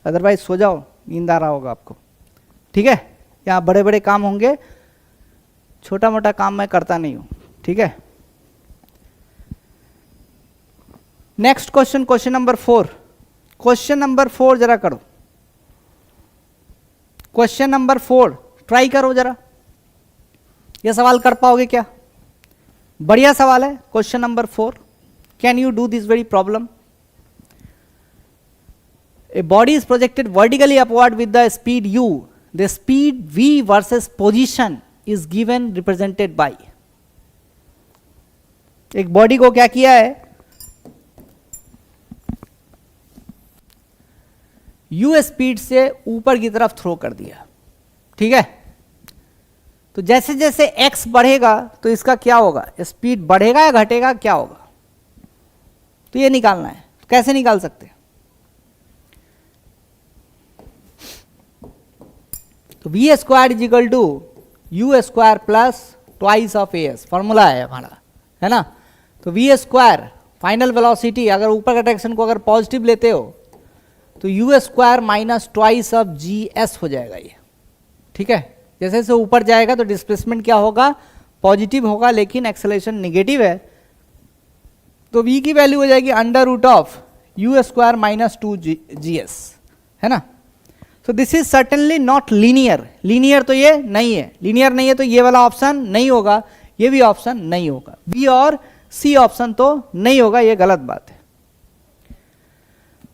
अदरवाइज सो जाओ, नींद आ रहा होगा आपको, ठीक है। यहाँ बड़े बड़े काम होंगे, छोटा मोटा काम मैं करता नहीं हूँ, ठीक है। Next question, question number 4। Question number 4 जरा करो। क्वेश्चन नंबर 4 ट्राई करो जरा, ये सवाल कर पाओगे क्या? बढ़िया सवाल है। Question number 4, can you do this very problem? A body is projected vertically upward with the speed u. The speed v versus position is given represented by. एक बॉडी को क्या किया है? u स्पीड से ऊपर की तरफ थ्रो कर दिया, ठीक है। तो जैसे जैसे x बढ़ेगा तो इसका क्या होगा? स्पीड बढ़ेगा या घटेगा, क्या होगा? तो ये निकालना है। तो कैसे निकाल सकते हैं? तो v square is equal to u square plus twice of a s, formula है हमारा, है ना। तो वी स्क्वायर फाइनल वेलोसिटी, अगर ऊपर का डायरेक्शन को अगर पॉजिटिव लेते हो तो you square minus twice of G S हो जाएगा ये, ठीक है। जैसे जैसे ऊपर जाएगा तो डिस्प्लेसमेंट क्या होगा? पॉजिटिव होगा, लेकिन एक्सेलरेशन निगेटिव है, तो v की वैल्यू हो जाएगी under root of u square minus 2 g s, है ना। तो this is certainly not linear. Linear तो ये नहीं है, लीनियर नहीं है तो ये वाला ऑप्शन नहीं होगा, ये भी ऑप्शन नहीं होगा, बी और सी ऑप्शन तो नहीं होगा, ये गलत बात है।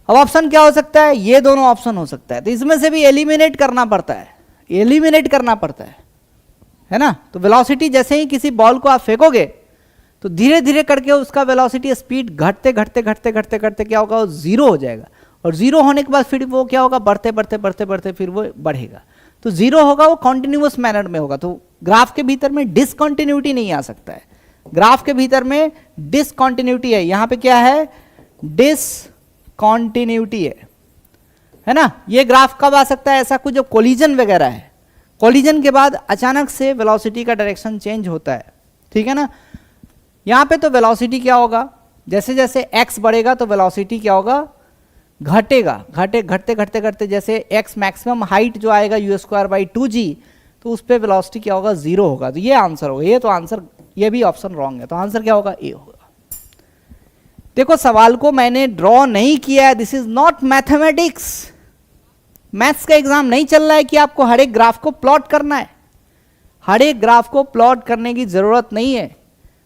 अब ऑप्शन क्या हो सकता है? ये दोनों ऑप्शन हो सकता है। तो इसमें से भी एलिमिनेट करना पड़ता है, एलिमिनेट करना पड़ता है ना। तो वेलोसिटी जैसे ही किसी बॉल को आप फेंकोगे तो धीरे धीरे करके उसका वेलोसिटी स्पीड घटते घटते घटते घटते घटते क्या होगा? वो जीरो हो जाएगा, और जीरो होने के बाद फिर वो क्या होगा? बढ़ते बढ़ते बढ़ते बढ़ते फिर वो बढ़ेगा। तो जीरो होगा वो कॉन्टिन्यूअस मैनर में होगा, तो ग्राफ के भीतर में डिसकॉन्टिन्यूटी नहीं आ सकता है। ग्राफ के भीतर में डिसकॉन्टिन्यूटी है, यहाँ पे क्या है? डिसकॉन्टिन्यूटी है ना। ये ग्राफ कब आ सकता है? ऐसा कुछ जो कोलिजन वगैरह है, कोलिजन के बाद अचानक से वेलोसिटी का डायरेक्शन चेंज होता है, ठीक है ना। यहाँ पे तो वेलोसिटी क्या होगा? जैसे जैसे x बढ़ेगा तो वेलोसिटी क्या होगा? घटेगा, घटते घटते घटते जैसे x मैक्सिमम हाइट जो आएगा यू स्क्वायर बाई 2g, तो उस पर वेलोसिटी क्या होगा? जीरो होगा। तो ये आंसर होगा। ये तो आंसर, ये भी ऑप्शन रॉन्ग है, तो आंसर क्या होगा? ए होगा। देखो सवाल को मैंने ड्रॉ नहीं किया है, this is not mathematics. Maths का एग्जाम नहीं चल रहा है कि आपको हर एक ग्राफ को प्लॉट करना है। हर एक ग्राफ को प्लॉट करने की जरूरत नहीं है।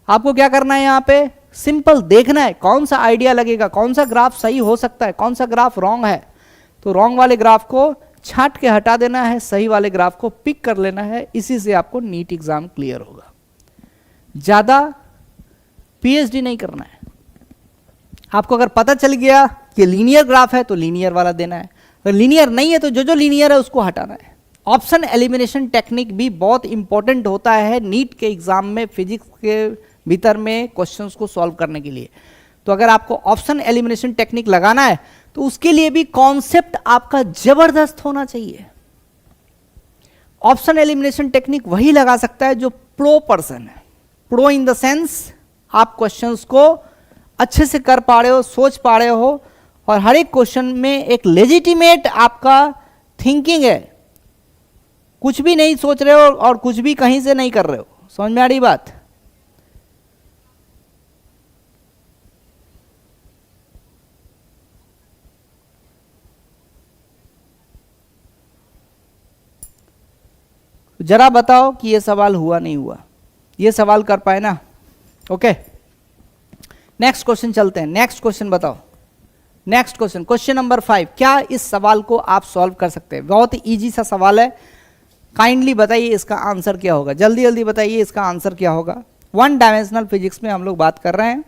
आपको क्या करना है? यहाँ पे सिंपल देखना है कौन सा आइडिया लगेगा, कौन सा ग्राफ सही हो सकता है, कौन सा ग्राफ रॉन्ग है। तो रॉन्ग वाले ग्राफ को छांट के हटा देना है, सही वाले ग्राफ को पिक कर लेना है। इसी से आपको नीट एग्जाम क्लियर होगा। ज्यादा पीएचडी नहीं करना है। आपको अगर पता चल गया कि लीनियर ग्राफ है तो लीनियर वाला देना है, अगर लीनियर नहीं है तो जो जो लीनियर है उसको हटाना है। ऑप्शन एलिमिनेशन टेक्निक भी बहुत इंपॉर्टेंट होता है नीट के एग्जाम में, फिजिक्स के भीतर में क्वेश्चंस को सॉल्व करने के लिए। तो अगर आपको ऑप्शन एलिमिनेशन टेक्निक लगाना है तो उसके लिए भी कॉन्सेप्ट आपका जबरदस्त होना चाहिए। ऑप्शन एलिमिनेशन टेक्निक वही लगा सकता है जो प्रो पर्सन है। प्रो इन द सेंस आप क्वेश्चंस को अच्छे से कर पा रहे हो, सोच पा रहे हो, और हर एक क्वेश्चन में एक लेजिटिमेट आपका थिंकिंग है। कुछ भी नहीं सोच रहे हो और कुछ भी कहीं से नहीं कर रहे हो। समझ में आ रही बात? जरा बताओ कि ये सवाल हुआ नहीं हुआ, ये सवाल कर पाए ना? ओके, नेक्स्ट क्वेश्चन चलते हैं। नेक्स्ट क्वेश्चन बताओ, नेक्स्ट क्वेश्चन, क्वेश्चन नंबर 5। क्या इस सवाल को आप सॉल्व कर सकते हैं? बहुत ही इजी सा सवाल है, काइंडली बताइए इसका आंसर क्या होगा, जल्दी जल्दी बताइए इसका आंसर क्या होगा। 1 डायमेंशनल फिजिक्स में हम लोग बात कर रहे हैं,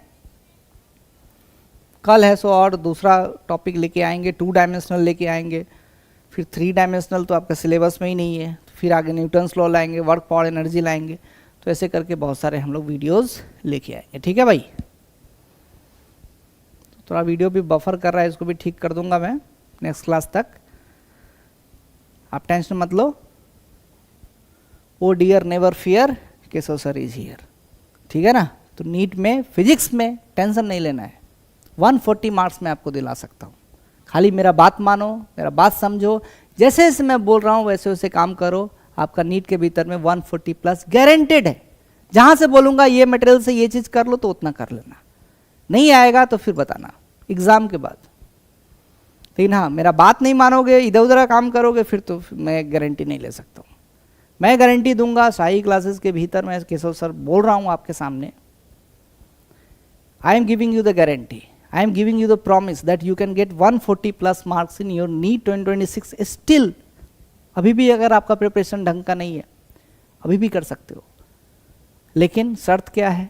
कल है सो और दूसरा टॉपिक लेके आएंगे, 2 डायमेंशनल लेके आएंगे, फिर 3 डायमेंशनल तो आपका सिलेबस में ही नहीं है, फिर आगे न्यूटन्स लॉ लाएंगे, वर्क पावर एनर्जी लाएंगे, तो ऐसे करके बहुत सारे हम लोग वीडियोस लेके आएंगे। ठीक है भाई, थोड़ा वीडियो भी बफर कर रहा है, इसको भी ठीक कर दूंगा मैं नेक्स्ट क्लास तक, आप टेंशन मत लो। Oh dear never fear, Keshav sir is here. ठीक है ना? तो नीट में फिजिक्स में टेंशन नहीं लेना है, 140 मार्क्स में आपको दिला सकता हूँ। खाली मेरा बात मानो, मेरा बात समझो, जैसे जैसे मैं बोल रहा हूँ वैसे वैसे काम करो, आपका नीट के भीतर में 140 प्लस गारंटेड है। जहाँ से बोलूँगा ये मटेरियल से ये चीज़ कर लो तो उतना कर लेना, नहीं आएगा तो फिर बताना एग्ज़ाम के बाद। लेकिन हाँ, मेरा बात नहीं मानोगे, इधर उधर काम करोगे, फिर तो मैं गारंटी नहीं ले सकता हूँ। मैं गारंटी दूंगा साई क्लासेस के भीतर, मैं केशव सर बोल रहा हूँ आपके सामने, I am giving you the guarantee, I am giving you the promise that you can get 140 plus marks in your NEET 2026 still। अभी भी अगर आपका प्रिपरेशन ढंग का नहीं है, अभी भी कर सकते हो, लेकिन शर्त क्या है?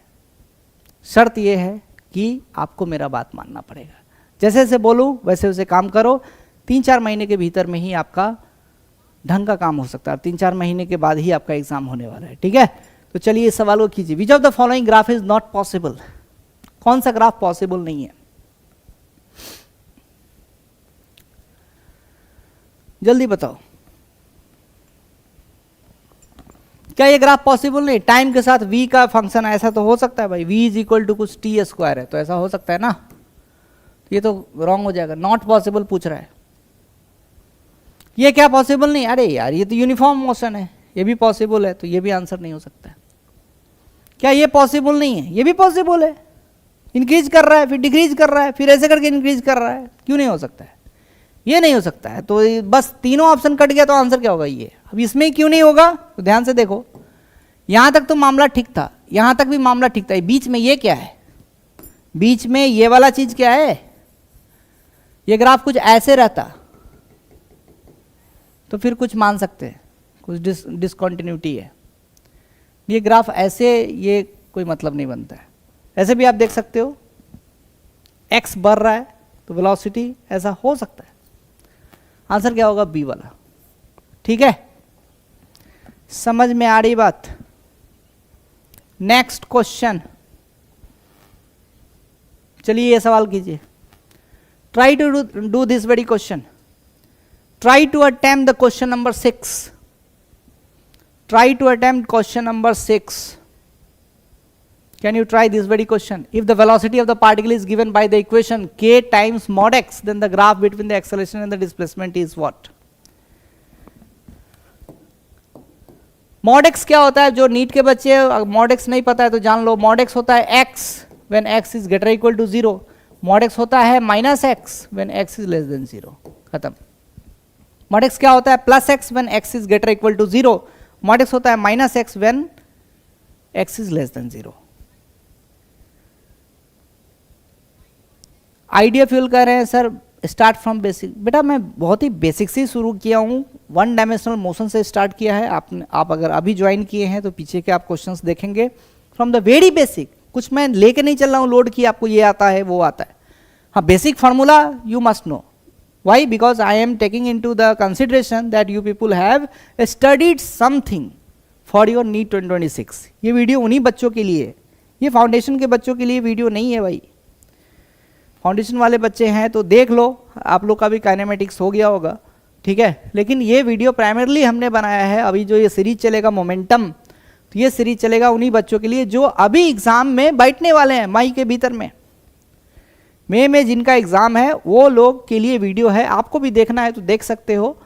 शर्त ये है कि आपको मेरा बात मानना पड़ेगा। जैसे जैसे बोलूँ वैसे वैसे काम करो, 3-4 महीने के भीतर में ही आपका ढंग का काम हो सकता है, 3-4 महीने के बाद ही आपका एग्जाम होने वाला है। ठीक है, तो चलिए इस सवाल को कीजिए। Which of the following graph is not possible? कौन सा ग्राफ पॉसिबल नहीं है? जल्दी बताओ, क्या ये ग्राफ पॉसिबल नहीं? टाइम के साथ v का फंक्शन ऐसा तो हो सकता है भाई, v इज इक्वल टू कुछ t स्क्वायर है, तो ऐसा हो सकता है ना? ये तो रॉन्ग हो जाएगा, नॉट पॉसिबल पूछ रहा है। ये क्या पॉसिबल नहीं? अरे यार ये तो यूनिफॉर्म मोशन है, ये भी पॉसिबल है, तो ये भी आंसर नहीं हो सकता है। क्या ये पॉसिबल नहीं है? ये भी पॉसिबल है, इंक्रीज कर रहा है, फिर डिक्रीज कर रहा है, फिर ऐसे करके इंक्रीज कर रहा है, क्यों नहीं हो सकता है? ये नहीं हो सकता है, तो बस तीनों ऑप्शन कट गया, तो आंसर क्या होगा ये? अब इसमें क्यों नहीं होगा? तो ध्यान से देखो, यहां तक तो मामला ठीक था, यहां तक भी मामला ठीक था, बीच में ये क्या है? बीच में ये वाला चीज क्या है? ये ग्राफ कुछ ऐसे रहता तो फिर कुछ मान सकते हैं, कुछ डिसकंटिन्यूटी है। ये ग्राफ ऐसे, ये कोई मतलब नहीं बनता है। ऐसे भी आप देख सकते हो, x बढ़ रहा है तो वेलोसिटी ऐसा हो सकता है। आंसर क्या होगा? बी वाला। ठीक है, समझ में आ रही बात? नेक्स्ट क्वेश्चन, चलिए ये सवाल कीजिए। Try to do this very question, try to attempt the question number 6, try to attempt question number 6। Can you try this very question? If the velocity of the particle is given by the equation k times mod x, then the graph between the acceleration and the displacement is what? mod x क्या होता है? जो NEET के बच्चे mod x नहीं पता है तो जान लो, mod x होता है x when x is greater or equal to 0, mod x होता है minus x when x is less than 0, खत्म। mod x क्या होता है? plus x when x is greater or equal to 0, mod x होता है minus x when x is less than 0। Idea fuel कर रहे हैं सर, स्टार्ट फ्रॉम बेसिक। बेटा मैं बहुत ही बेसिक से शुरू किया हूँ, 1 डायमेंशनल मोशन से स्टार्ट किया है। आप अगर अभी ज्वाइन किए हैं तो पीछे के आप क्वेश्चंस देखेंगे फ्रॉम द वेरी बेसिक। कुछ मैं लेके नहीं चल रहा हूँ लोड की आपको ये आता है वो आता है। हाँ, basic formula you must know. Why? Because I am taking into the consideration that you people have studied something for your NEET 2026। ये वीडियो उन्हीं बच्चों के लिए है, ये फाउंडेशन के बच्चों के लिए वीडियो नहीं है भाई। फाउंडेशन वाले बच्चे हैं तो देख लो, आप लोग का भी काइनेमेटिक्स हो गया होगा, ठीक है। लेकिन ये वीडियो प्राइमरली हमने बनाया है, अभी जो ये सीरीज चलेगा मोमेंटम, तो ये सीरीज चलेगा उन्हीं बच्चों के लिए जो अभी एग्जाम में बैठने वाले हैं मई के भीतर में। मई में जिनका एग्जाम है वो लोग के लिए वीडियो है। आपको भी देखना है तो देख सकते हो,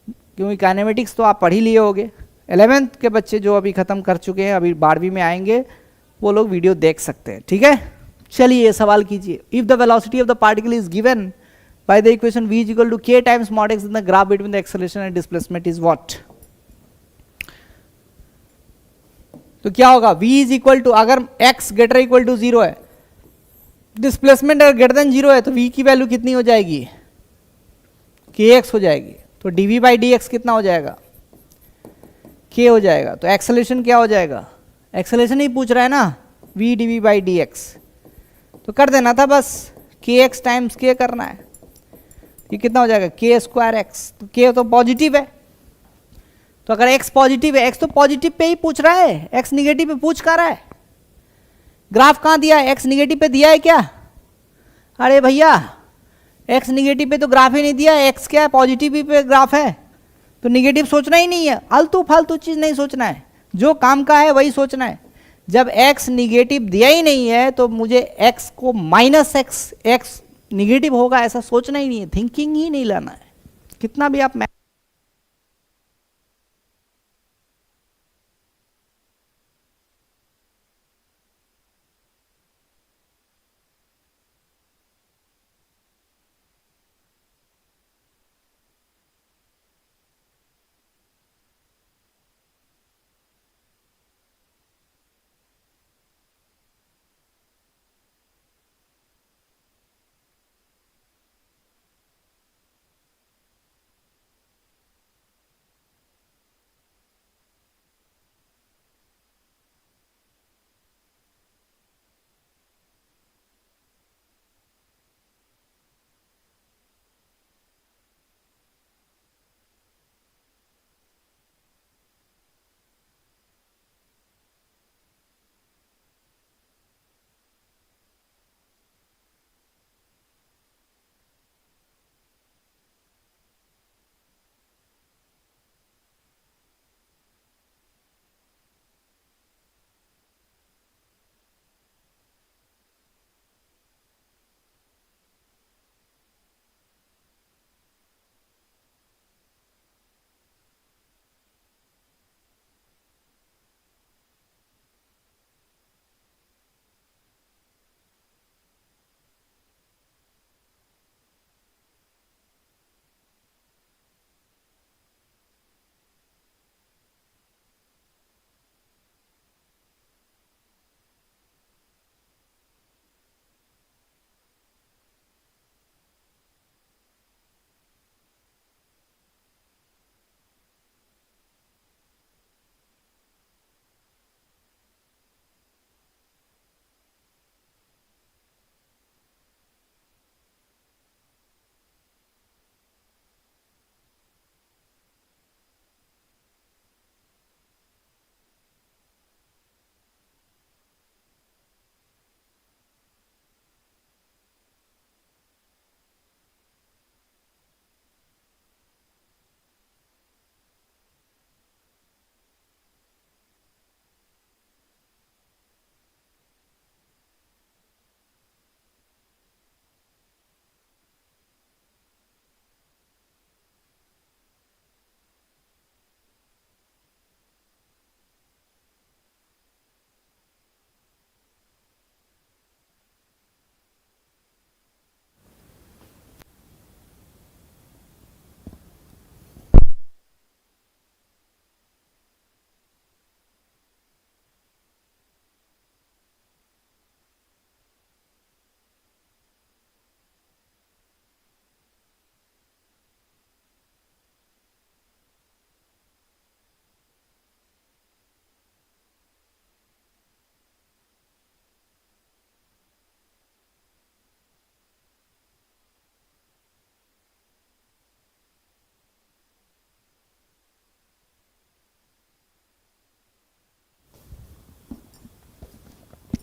क्योंकि काइनेमेटिक्स तो आप पढ़ ही लिए होगे। 11th के बच्चे जो अभी खत्म कर चुके हैं, अभी 12वीं में आएंगे, वो लोग वीडियो देख सकते हैं, ठीक है। चलिए ये सवाल कीजिए। If the velocity of the particle is given by the equation v is equal to k times mod x, in the graph between the acceleration and displacement is what? तो क्या होगा, v इज इक्वल टू, अगर x greater equal to 0 है, displacement अगर greater than 0 है, तो v की value कितनी हो जाएगी, kx हो जाएगी। तो dv बाई dx कितना हो जाएगा, k हो जाएगा। तो एक्सेलरेशन क्या हो जाएगा, एक्सेलरेशन ही पूछ रहा है ना, v dv बाई dx, तो कर देना था बस, kx टाइम्स k करना है। ये कितना हो जाएगा, k स्क्वायर x, तो k तो पॉजिटिव है, तो अगर x पॉजिटिव है, x तो पॉजिटिव पे ही पूछ रहा है, x निगेटिव पे पूछ कर रहा है। ग्राफ कहाँ दिया है, x निगेटिव पे दिया है क्या, अरे भैया x निगेटिव पे तो ग्राफ ही नहीं दिया है, x क्या है, पॉजिटिव ही पे ग्राफ है, तो निगेटिव सोचना ही नहीं है, आलतू फालतू चीज नहीं सोचना है, जो काम का है वही सोचना है। जब x निगेटिव दिया ही नहीं है तो मुझे x को माइनस x निगेटिव होगा ऐसा सोचना ही नहीं है, थिंकिंग ही नहीं लाना है, कितना भी आप।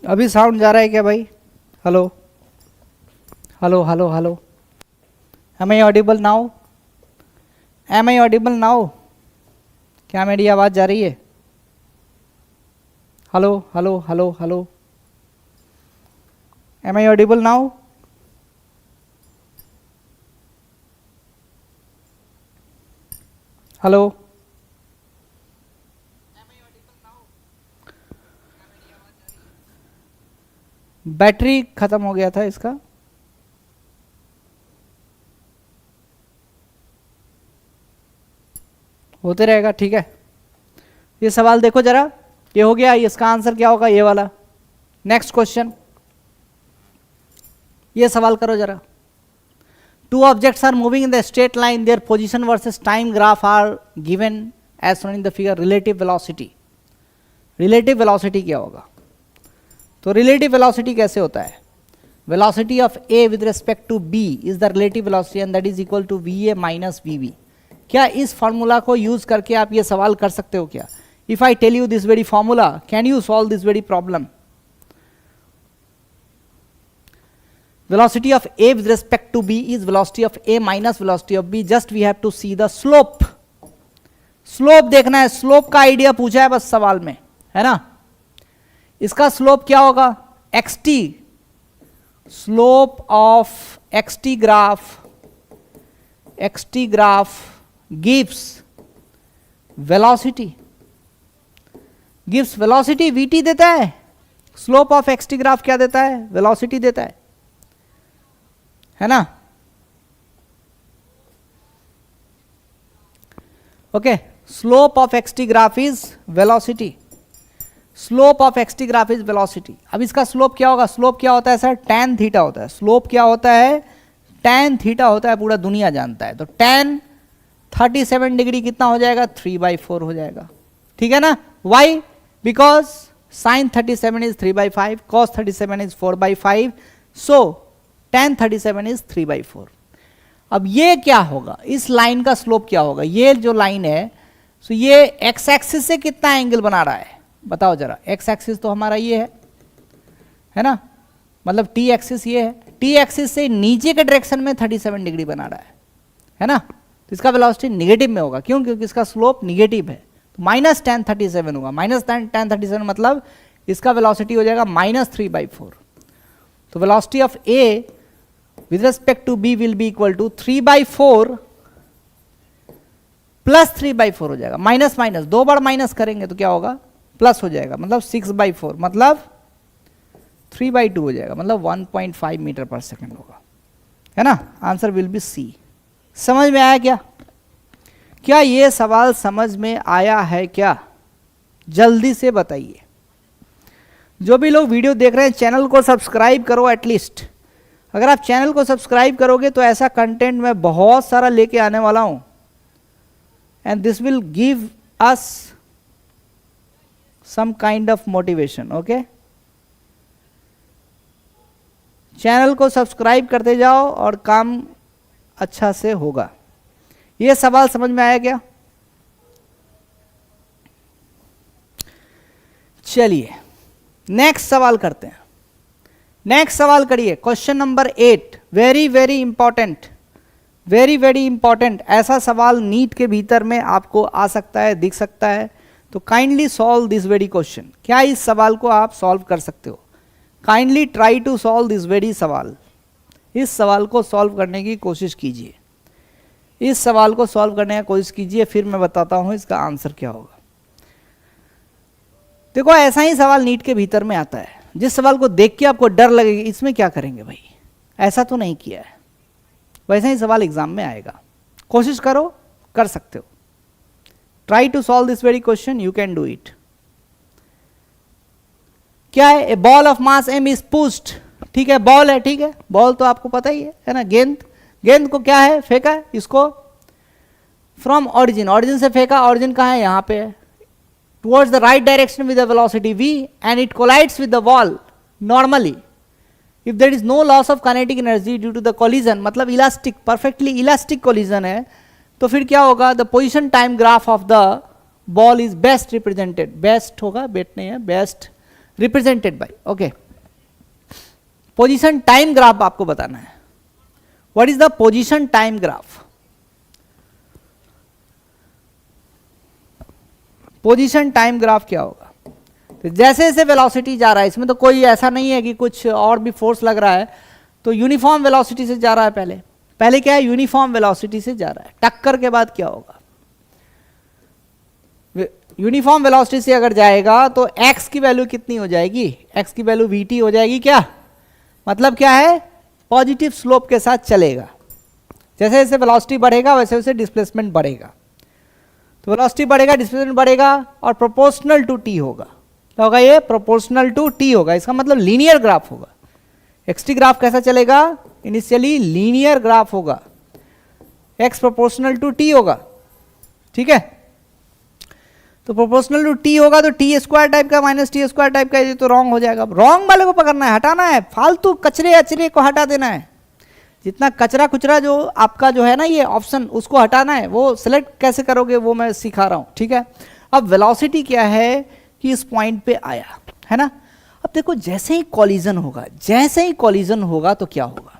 अभी साउंड जा रहा है क्या भाई, hello hello hello hello, am I audible now, am I audible now, क्या मेरी आवाज़ जा रही है, hello hello hello hello, am I audible now, hello, battery खत्म हो गया था इसका, होते रहेगा, ठीक है। ये सवाल देखो जरा, ये हो गया, इसका आंसर क्या होगा, ये वाला। नेक्स्ट क्वेश्चन, ये सवाल करो जरा। Two objects are moving in the straight line, their position versus time graph are given as shown in the figure, relative velocity. Relative velocity क्या होगा? तो रिलेटिव वेलोसिटी कैसे होता है? Velocity of A with respect to B is the relative velocity and that is equal to v A minus v B. क्या इस formula को use करके आप ये सवाल कर सकते हो क्या? If I tell you this very formula, can you solve this very problem? Velocity of A with respect to B is velocity of A minus velocity of B. Just we have to see the slope. Slope देखना है, slope का idea पूछा है बस सवाल में, है ना? इसका slope क्या होगा? xt. Slope of xt graph gives velocity. Gives velocity, vt देता है. Slope of xt graph क्या देता है? Velocity देता है ना? Okay, slope of xt graph is velocity. Slope of xt graph is velocity. अब इसका स्लोप क्या होगा? स्लोप क्या होता है सर? tan थीटा होता है। स्लोप क्या होता है? tan थीटा होता है, पूरा दुनिया जानता है। तो tan 37 डिग्री कितना हो जाएगा? 3/4 हो जाएगा। ठीक है ना? Why? Because sin 37 is 3/5, cos 37 is 4/5, so tan 37 is 3/4। अब ये क्या होगा? इस लाइन का स्लोप क्या होगा? ये जो लाइन है, सो ये x एक्सिस से कितना एंगल बना रहा है? बताओ जरा। x एक्सिस तो हमारा ये है ना? मतलब t एक्सिस ये है। t एक्सिस से नीचे के डायरेक्शन में 37 डिग्री बना रहा है ना? तो इसका वेलोसिटी निगेटिव में होगा। क्यों? क्योंकि इसका स्लोप निगेटिव है। तो माइनस tan 37 होगा। माइनस tan 37 मतलब इसका वेलोसिटी हो जाएगा -3/4। तो velocity of a with respect to b will be equal to 3/4 plus 3/4 हो जाएगा। माइनस माइनस दो बार माइनस करेंगे तो क्या होगा? प्लस हो जाएगा। मतलब 6/4 मतलब 3/2 हो जाएगा। मतलब 1.5 मीटर पर सेकेंड होगा, है ना? Answer will be C. समझ में आया क्या? क्या ये सवाल समझ में आया है क्या? जल्दी से बताइए। जो भी लोग वीडियो देख रहे हैं, चैनल को सब्सक्राइब करो एटलीस्ट। अगर आप चैनल को सब्सक्राइब करोगे तो ऐसा कंटेंट मैं बहुत सारा लेके आने वाला हूं, and this will give us some kind of motivation. Okay, channel को सब्सक्राइब करते जाओ और काम अच्छा से होगा। ये सवाल समझ में आया क्या? चलिए नेक्स्ट सवाल करते हैं। नेक्स्ट सवाल करिए, question number 8। Very very important, very very important. ऐसा सवाल नीट के भीतर में आपको आ सकता है, दिख सकता है। तो kindly solve this very question. क्या इस सवाल को आप सॉल्व कर सकते हो? Kindly try to solve this very सवाल। इस सवाल को सॉल्व करने की कोशिश कीजिए। इस सवाल को सॉल्व करने की कोशिश कीजिए, फिर मैं बताता हूं इसका आंसर क्या होगा। देखो, ऐसा ही सवाल नीट के भीतर में आता है। जिस सवाल को देख के आपको डर लगेगा, इसमें क्या करेंगे भाई, ऐसा तो नहीं किया है, वैसा ही सवाल एग्जाम में आएगा। कोशिश करो, कर सकते हो। Try to solve this very question, you can do it. क्या है? A ball of mass m is pushed. ठीक है, बॉल है, ठीक है, बॉल तो आपको पता ही है ना? गेंद, गेंद को क्या है? फेंका है इसको फ्रॉम ऑरिजिन, ऑरिजिन से फेंका। ऑरिजिन कहाँ है? यहाँ पे है। towards the right direction with the velocity v, and it collides with the wall normally. If there is no loss of kinetic energy due to the collision, मतलब elastic, perfectly elastic collision है, तो फिर क्या होगा? the position time graph of the ball is best represented, best होगा, बेट नहीं है, best represented by, okay. position time graph आपको बताना है। what is the position time graph? Position time graph क्या होगा? तो जैसे जैसे वेलोसिटी जा रहा है, इसमें तो कोई ऐसा नहीं है कि कुछ और भी फोर्स लग रहा है, तो यूनिफॉर्म वेलोसिटी से जा रहा है। पहले क्या है? यूनिफॉर्म वेलोसिटी से जा रहा है। टक्कर के बाद क्या होगा? यूनिफॉर्म वेलोसिटी से अगर जाएगा तो x की वैल्यू कितनी हो जाएगी? x की वैल्यू vt हो जाएगी। क्या मतलब क्या है? पॉजिटिव स्लोप के साथ चलेगा। जैसे जैसे वेलोसिटी बढ़ेगा वैसे वैसे डिस्प्लेसमेंट बढ़ेगा। तो वेलोसिटी बढ़ेगा, डिस्प्लेसमेंट बढ़ेगा, और प्रोपोर्शनल टू t होगा। क्या होगा ये, प्रोपोर्शनल टू टी होगा, इसका मतलब लीनियर ग्राफ होगा। एक्सटी ग्राफ कैसा चलेगा, इनिशियली लीनियर ग्राफ होगा, एक्स प्रोपोर्शनल टू टी होगा, ठीक है। तो प्रोपोर्शनल टू टी होगा तो टी स्क्वायर टाइप का माइनस टी स्क्वायर टाइप का, ये तो रॉन्ग हो जाएगा। रॉन्ग वाले को पकड़ना है, हटाना है, फालतू कचरे अचरे को हटा देना है। जितना कचरा कुचरा जो आपका जो है ना ये ऑप्शन, उसको हटाना है। वो सिलेक्ट कैसे करोगे वो मैं सिखा रहा हूं, ठीक है। अब वेलोसिटी क्या है कि इस पॉइंट पे आया है ना। अब देखो जैसे ही कॉलिजन होगा, जैसे ही कॉलिजन होगा तो क्या होगा,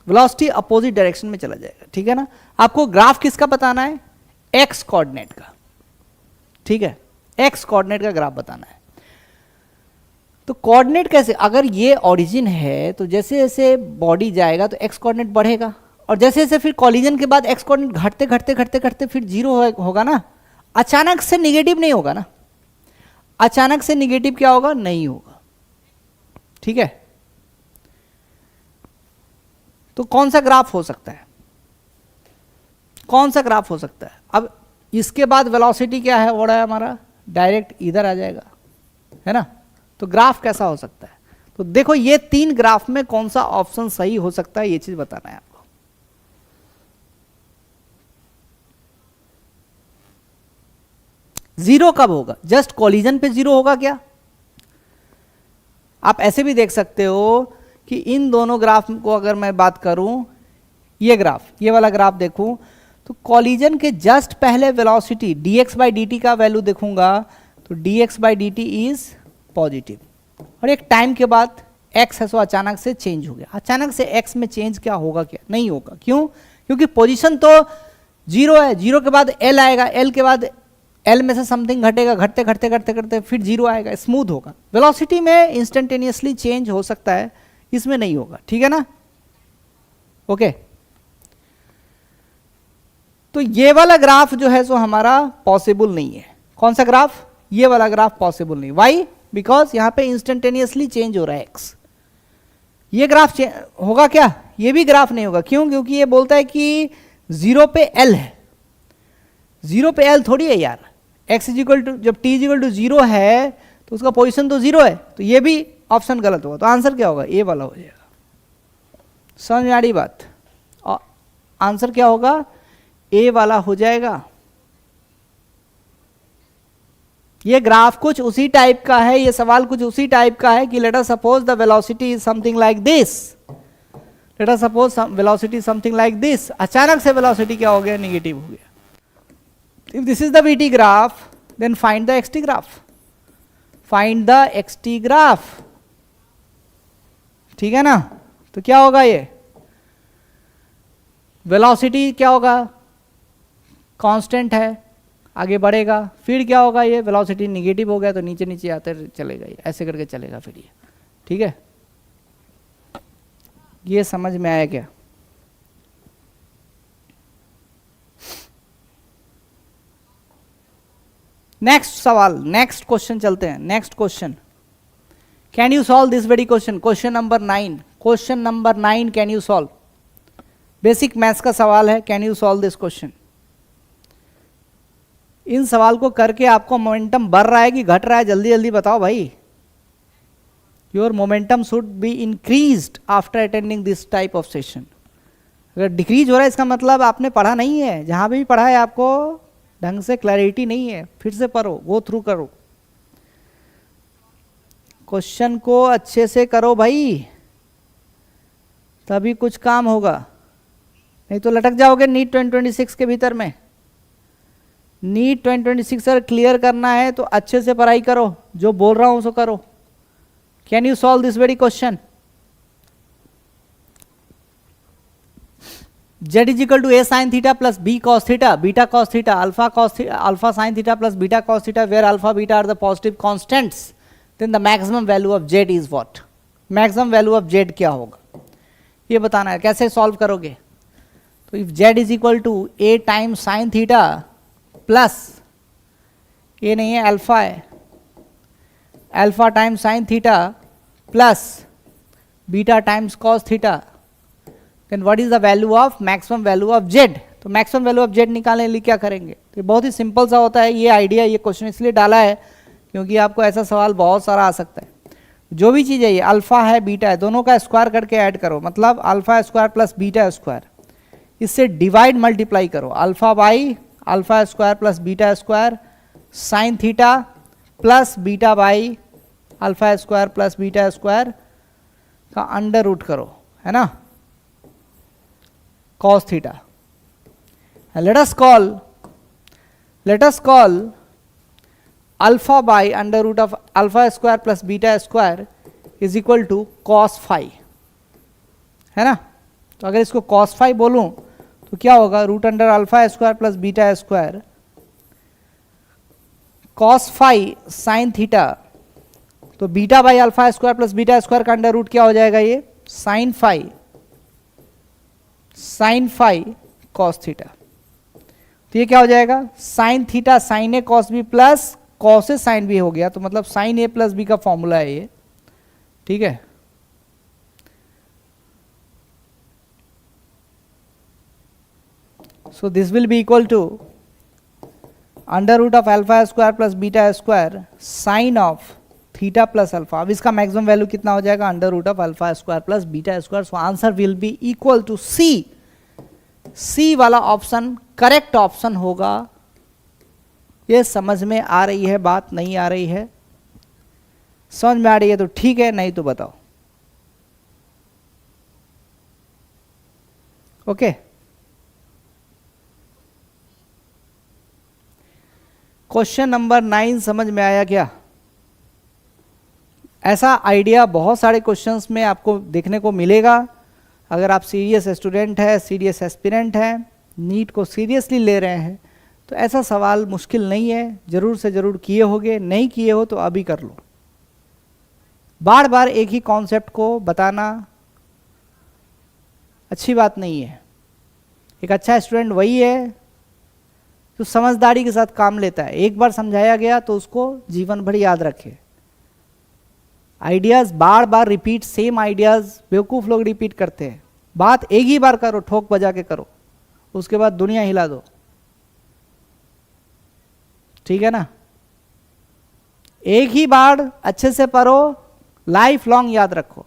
वेलोसिटी अपोजिट डायरेक्शन में चला जाएगा, ठीक है ना। आपको ग्राफ किसका बताना है, एक्स कोऑर्डिनेट का, ठीक है, एक्स कोऑर्डिनेट का ग्राफ बताना है। तो कोऑर्डिनेट कैसे, अगर ये ओरिजिन है तो जैसे जैसे बॉडी जाएगा तो एक्स कोऑर्डिनेट बढ़ेगा, और जैसे जैसे फिर कॉलिजन के बाद एक्स कोऑर्डिनेट घटते घटते घटते घटते फिर जीरो होगा ना। अचानक से निगेटिव नहीं होगा ना, अचानक से निगेटिव क्या होगा, नहीं होगा, ठीक है। तो कौन सा ग्राफ हो सकता है, कौन सा ग्राफ हो सकता है। अब इसके बाद वेलोसिटी क्या है, हो रहा है हमारा, डायरेक्ट इधर आ जाएगा, है ना। तो ग्राफ कैसा हो सकता है, तो देखो ये तीन ग्राफ में कौन सा ऑप्शन सही हो सकता है, ये चीज बताना है आपको। जीरो कब होगा, जस्ट कॉलिजन पे जीरो होगा क्या। आप ऐसे भी देख सकते हो कि इन दोनों ग्राफ को अगर मैं बात करूं, ये ग्राफ, ये वाला ग्राफ देखूं, तो कॉलिजन के जस्ट पहले वेलोसिटी dx बाई डी का वैल्यू देखूंगा तो dx by D is positive, और एक टाइम के बाद x है सो अचानक से चेंज हो गया। अचानक से x में चेंज क्या होगा, क्या नहीं होगा, क्यों, क्योंकि पोजीशन तो जीरो है, जीरो के बाद l आएगा, l के बाद l में से समथिंग घटेगा, घटते घटते घटते घटते फिर जीरो आएगा, स्मूथ होगा। वेलोसिटी में इंस्टेंटेनियसली चेंज हो सकता है, इसमें नहीं होगा, ठीक है ना, ओके। तो ये वाला ग्राफ जो है सो हमारा पॉसिबल नहीं है। कौन सा ग्राफ, ये वाला ग्राफ पॉसिबल नहीं, वाई, बिकॉज यहां पे इंस्टेंटेनियसली चेंज हो रहा है एक्स। ये ग्राफ होगा क्या, ये भी ग्राफ नहीं होगा, क्यों, क्योंकि ये बोलता है कि जीरो पे एल है, जीरो पे एल थोड़ी है यार। एक्स इज इक्वल टू, जब t is equal to zero है तो उसका पोजीशन तो जीरो है, तो ये भी ऑप्शन गलत होगा। तो आंसर क्या होगा, ए वाला हो जाएगा। समझ में आ रही बात, आंसर क्या होगा, ए वाला हो जाएगा। ये ग्राफ कुछ उसी टाइप का है, ये सवाल कुछ उसी टाइप का है कि let us suppose the velocity is something like this, let us suppose velocity something like this. अचानक से वेलोसिटी क्या हो गया, नेगेटिव हो गया। If this is the v t graph then find the x t graph, find the x t graph, ठीक है ना। तो क्या होगा, ये वेलोसिटी क्या होगा, कांस्टेंट है, आगे बढ़ेगा, फिर क्या होगा, ये वेलोसिटी निगेटिव हो गया तो नीचे नीचे आते चलेगा, ये ऐसे करके चलेगा फिर ये, ठीक है। ये समझ में आया क्या, नेक्स्ट सवाल, नेक्स्ट क्वेश्चन चलते हैं। Next question, can you solve this very question, question number 9, question number 9 can you solve, basic maths का सवाल है, can you solve this question. इन सवाल को करके आपको मोमेंटम बढ़ रहा है कि घट रहा है, जल्दी जल्दी बताओ भाई। Your momentum should be increased after attending this type of session. अगर डिक्रीज हो रहा है इसका मतलब आपने पढ़ा नहीं है, जहां भी पढ़ा है आपको ढंग से क्लैरिटी नहीं है, फिर से पढ़ो, गो थ्रू करो, क्वेश्चन को अच्छे से करो भाई, तभी कुछ काम होगा, नहीं तो लटक जाओगे नीट 2026 के भीतर में। नीट 2026 अगर क्लियर करना है तो अच्छे से पढ़ाई करो, जो बोल रहा हूं उसको करो। Can you solve this very question, z is equal to a sin theta plus b cos theta, beta cos theta, alpha sin theta plus beta cos theta, where alpha beta are the positive constants, then the maximum value of z is what, maximum value of z क्या होगा ये बताना है। कैसे solve करोगे, तो if z is equal to a times sin theta plus a नहीं है अल्फा है, alpha times sin theta plus beta times cos theta, then what is the value of maximum value of z। तो maximum value of z निकालने के लिए क्या करेंगे, तो बहुत ही सिंपल सा होता है ये आइडिया। ये क्वेश्चन इसलिए डाला है क्योंकि आपको ऐसा सवाल बहुत सारा आ सकता है। जो भी चीज़ है, ये अल्फा है बीटा है, दोनों का स्क्वायर करके ऐड करो, मतलब alpha square plus beta square, इससे डिवाइड मल्टीप्लाई करो, alpha by alpha square plus beta square sine theta plus beta by alpha square plus beta square का अंडर रूट करो, है ना, cos theta. Let us call alpha by under root of alpha square plus beta square is equal to cos phi, है ना। तो अगर इसको cos phi बोलूं तो क्या होगा, root under alpha square plus beta square cos phi sine theta, तो beta by alpha square plus beta square का अंडर रूट क्या हो जाएगा, ये साइन फाई कॉस थीटा। तो ये क्या हो जाएगा, sine theta sine A cos B plus cos A sine B हो गया, तो मतलब साइन ए प्लस बी का फॉर्मूला है ये, ठीक है। So this will be equal to under root of alpha square plus beta square sine of theta plus alpha. अब इसका मैक्सिमम वैल्यू कितना हो जाएगा, under root of alpha square plus beta square. So answer will be equal to सी वाला option correct option होगा। ये समझ में आ रही है बात, नहीं आ रही है? समझ में आ रही है तो ठीक है, नहीं तो बताओ। ओके, क्वेश्चन नंबर 9 समझ में आया क्या? ऐसा आइडिया बहुत सारे क्वेश्चंस में आपको देखने को मिलेगा। अगर आप सीरियस स्टूडेंट है, सीरियस एस्पिरेंट है, नीट को सीरियसली ले रहे हैं, तो ऐसा सवाल मुश्किल नहीं है, ज़रूर से ज़रूर किए होगे। नहीं किए हो तो अभी कर लो। बार बार एक ही कॉन्सेप्ट को बताना अच्छी बात नहीं है। एक अच्छा स्टूडेंट वही है जो समझदारी के साथ काम लेता है। एक बार समझाया गया तो उसको जीवन भर याद रखे। आइडियाज़ बार बार रिपीट, सेम आइडियाज़ बेवकूफ़ लोग रिपीट करते हैं। बात एक ही बार करो, ठोक बजा के करो, उसके बाद दुनिया हिला दो, ठीक है ना। एक ही बार अच्छे से पढ़ो, लाइफ लॉन्ग याद रखो।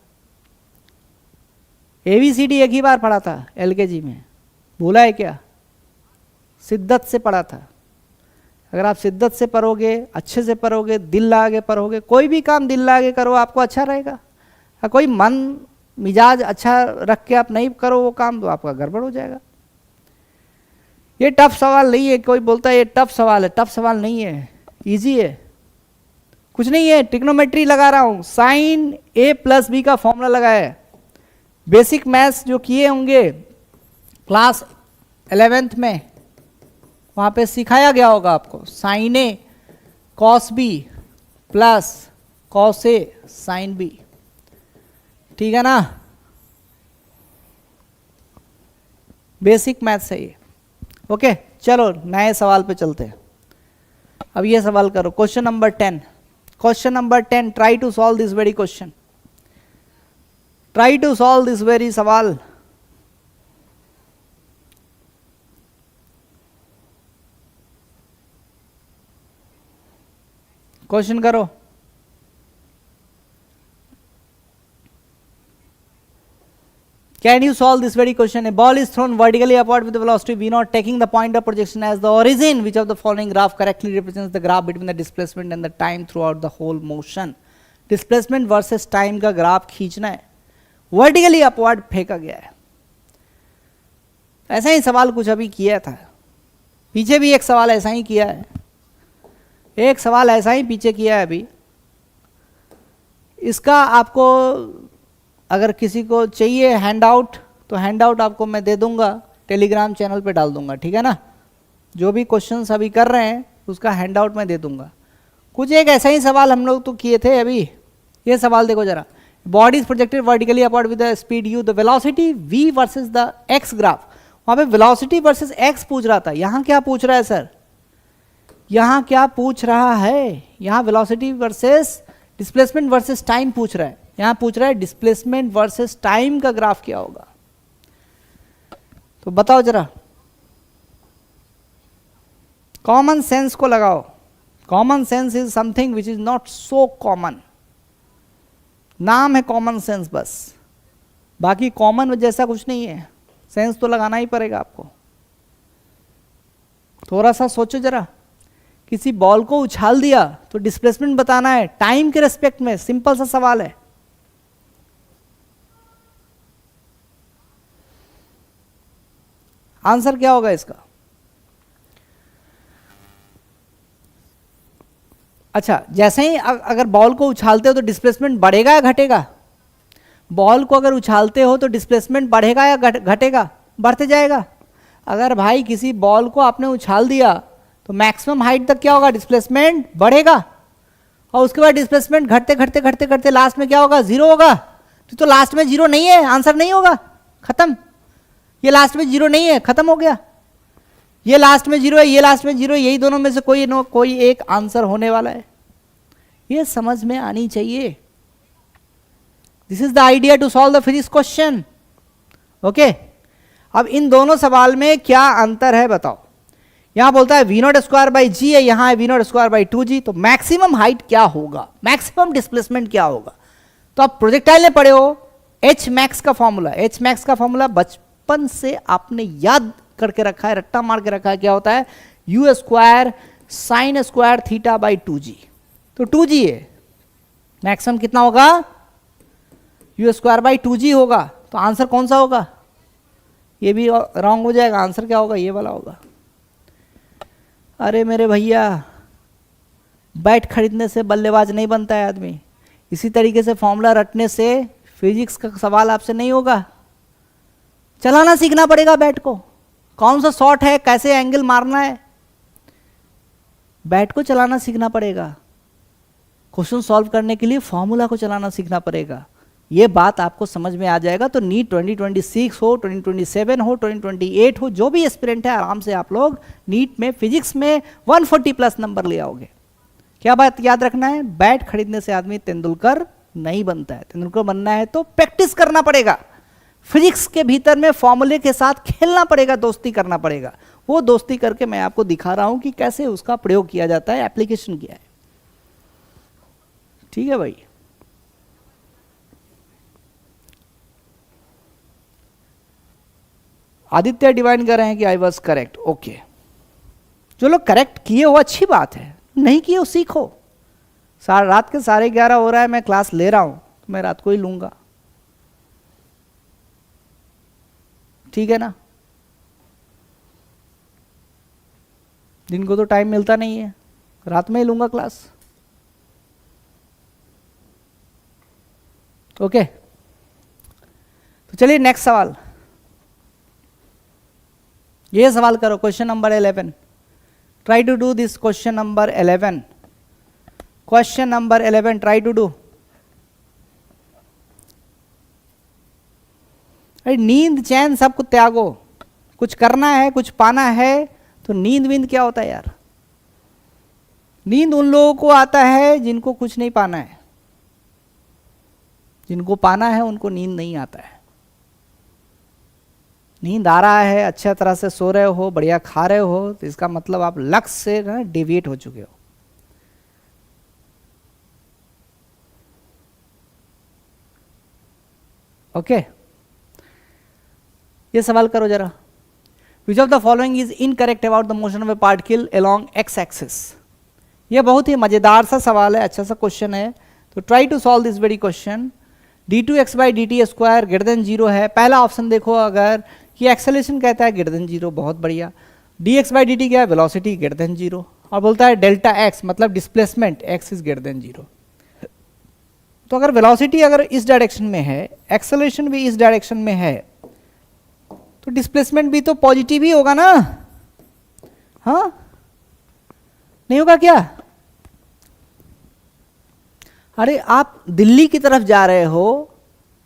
ABCD एक ही बार पढ़ा था LKG में, भूला है क्या? शिद्दत से पढ़ा था। अगर आप शिद्दत से पढ़ोगे, अच्छे से पढ़ोगे, दिल लगा के पढ़ोगे, कोई भी काम दिल लगा के करो, आपको अच्छा रहेगा। कोई मन मिजाज अच्छा रख के आप नहीं करो वो काम, तो आपका गड़बड़ हो जाएगा। ये टफ सवाल नहीं है। कोई बोलता है ये टफ सवाल है, टफ सवाल नहीं है, इजी है। कुछ नहीं है, ट्रिग्नोमेट्री लगा रहा हूँ, साइन A प्लस बी का फॉर्मूला लगाया है। बेसिक मैथ्स जो किए होंगे क्लास 11th में, वहाँ पे सिखाया गया होगा आपको, sine A cos B plus cos A sine B, ठीक है ना। बेसिक मैथ्स है ये। ओके, चलो नए सवाल पे चलते हैं। अब ये सवाल करो, question number 10। Question number 10, try to solve this very question, try to solve this very सवाल। क्वेश्चन करो। Can you solve this very question? A ball is thrown vertically upward with the velocity v naught, taking the point of projection as the origin. Which of the following graph correctly represents the graph between the displacement and the time throughout the whole motion? Displacement versus time का graph खींचना है, vertically upward फेंका गया है। ऐसा ही सवाल कुछ अभी किया था, पीछे भी एक सवाल ऐसा ही किया है, एक सवाल ऐसा ही पीछे किया है अभी। इसका आपको अगर किसी को चाहिए हैंडआउट, तो हैंडआउट आपको मैं दे दूंगा, टेलीग्राम चैनल पे डाल दूंगा, ठीक है ना। जो भी क्वेश्चंस अभी कर रहे हैं उसका हैंडआउट मैं दे दूंगा। कुछ एक ऐसा ही सवाल हम लोग तो किए थे अभी। ये सवाल देखो जरा, body is projected vertically upward with the speed u, the velocity v versus the x graph. वहाँ पे वेलोसिटी वर्सेस x पूछ रहा था, यहाँ क्या पूछ रहा है सर? यहाँ क्या पूछ रहा है? यहाँ velocity versus displacement versus time पूछ रहा है। यहाँ पूछ रहा है डिस्प्लेसमेंट वर्सेस टाइम का ग्राफ क्या होगा। तो बताओ जरा, कॉमन सेंस को लगाओ, common sense is something which is not so common, नाम है कॉमन सेंस बस, बाकी कॉमन जैसा कुछ नहीं है, सेंस तो लगाना ही पड़ेगा आपको। थोड़ा सा सोचो जरा, किसी बॉल को उछाल दिया तो डिस्प्लेसमेंट बताना है टाइम के रेस्पेक्ट में, सिंपल सा सवाल है। आंसर क्या होगा इसका? अच्छा, जैसे ही अगर बॉल को उछालते हो तो डिस्प्लेसमेंट बढ़ेगा या घटेगा? बॉल को अगर उछालते हो तो डिस्प्लेसमेंट बढ़ेगा या घटेगा? बढ़ते जाएगा। अगर भाई किसी बॉल को आपने उछाल दिया तो मैक्सिमम हाइट तक क्या होगा? डिस्प्लेसमेंट बढ़ेगा, और उसके बाद डिस्प्लेसमेंट घटते घटते घटते घटते लास्ट में क्या होगा? जीरो होगा। तो लास्ट में जीरो नहीं है, आंसर नहीं होगा, खत्म। ये लास्ट में जीरो नहीं है, खत्म हो गया। ये लास्ट में जीरो है, ये लास्ट में जीरो है, यही दोनों में से कोई एक आंसर होने वाला है। ये समझ में आनी चाहिए। This is the idea to solve the physics question. Okay, अब इन दोनों सवाल में क्या अंतर है बताओ। यहां बोलता है वी नॉट स्क्वायर बाई जी है, यहां है we not square by 2g, तो मैक्सिमम हाइट क्या होगा, मैक्सिमम डिस्प्लेसमेंट क्या होगा? तो आप प्रोजेक्टाइल में पढ़े हो एच मैक्स का फॉर्मूला, एच मैक्स का फॉर्मूला बचपन से आपने याद करके रखा है, रट्टा मार के रखा है। क्या होता है? You square sine square theta by 2g। तो 2g है, मैक्सिमम कितना होगा? यू स्क्वायर बाई 2g होगा। तो आंसर कौन सा होगा? ये भी रॉन्ग हो जाएगा, आंसर क्या होगा? ये वाला होगा। अरे मेरे भैया, बैट खरीदने से बल्लेबाज नहीं बनता है आदमी, इसी तरीके से फॉर्मूला रटने से फिजिक्स का सवाल आपसे नहीं होगा। चलाना सीखना पड़ेगा बैट को, कौन सा शॉट है, कैसे एंगल मारना है, बैट को चलाना सीखना पड़ेगा। क्वेश्चन सॉल्व करने के लिए फॉर्मूला को चलाना सीखना पड़ेगा। ये बात आपको समझ में आ जाएगा तो नीट 2026 हो, 2027 हो, 2028 हो, जो भी एस्पिरेंट है आराम से आप लोग नीट में फिजिक्स में 140 प्लस नंबर ले आओगे। क्या बात याद रखना है? बैट खरीदने से आदमी तेंदुलकर नहीं बनता है। तेंदुलकर बनना है तो प्रैक्टिस करना पड़ेगा, फिजिक्स के भीतर में फॉर्मूले के साथ खेलना पड़ेगा, दोस्ती करना पड़ेगा। वो दोस्ती करके मैं आपको दिखा रहा हूं कि कैसे उसका प्रयोग किया जाता है, एप्लीकेशन किया है। ठीक है भाई। आदित्य डिवाइन कर रहे हैं कि आई वॉज करेक्ट। ओके, जो लोग करेक्ट किए हो अच्छी बात है, नहीं किए हो सीखो। रात के 11:30 हो रहा है, मैं क्लास ले रहा हूं तो मैं रात को ही लूंगा, ठीक है ना? दिन को तो टाइम मिलता नहीं है, रात में ही लूंगा क्लास। ओके, तो चलिए नेक्स्ट सवाल। ये सवाल करो, question number 11। Try to do this question number 11। Question number 11 try to do. अरे नींद चैन सबको त्यागो, कुछ करना है, कुछ पाना है, तो नींद वींद क्या होता है यार? नींद उन लोगों को आता है जिनको कुछ नहीं पाना है, जिनको पाना है उनको नींद नहीं आता है। नींद आ रहा है, अच्छा तरह से सो रहे हो, बढ़िया खा रहे हो, तो इसका मतलब आप लक्ष्य से ना डेविएट हो चुके हो। ओके, ये सवाल करो जरा। Which of the following is incorrect about the motion of A particle along x axis. ये बहुत ही मजेदार सा सवाल है, अच्छा सा क्वेश्चन है, तो try to solve this very question. d2x by d t square greater than 0 है। पहला ऑप्शन देखो, अगर ये एक्सेलरेशन कहता है ग्रेटर देन 0, बहुत बढ़िया। dx बाई डी टी क्या है? वेलोसिटी ग्रेटर देन 0, और बोलता है डेल्टा x मतलब displacement x is greater than 0। तो अगर वेलोसिटी अगर इस डायरेक्शन में है, एक्सेलरेशन भी इस डायरेक्शन में है, तो डिस्प्लेसमेंट भी तो पॉजिटिव ही होगा ना? हाँ, नहीं होगा क्या? अरे आप दिल्ली की तरफ जा रहे हो,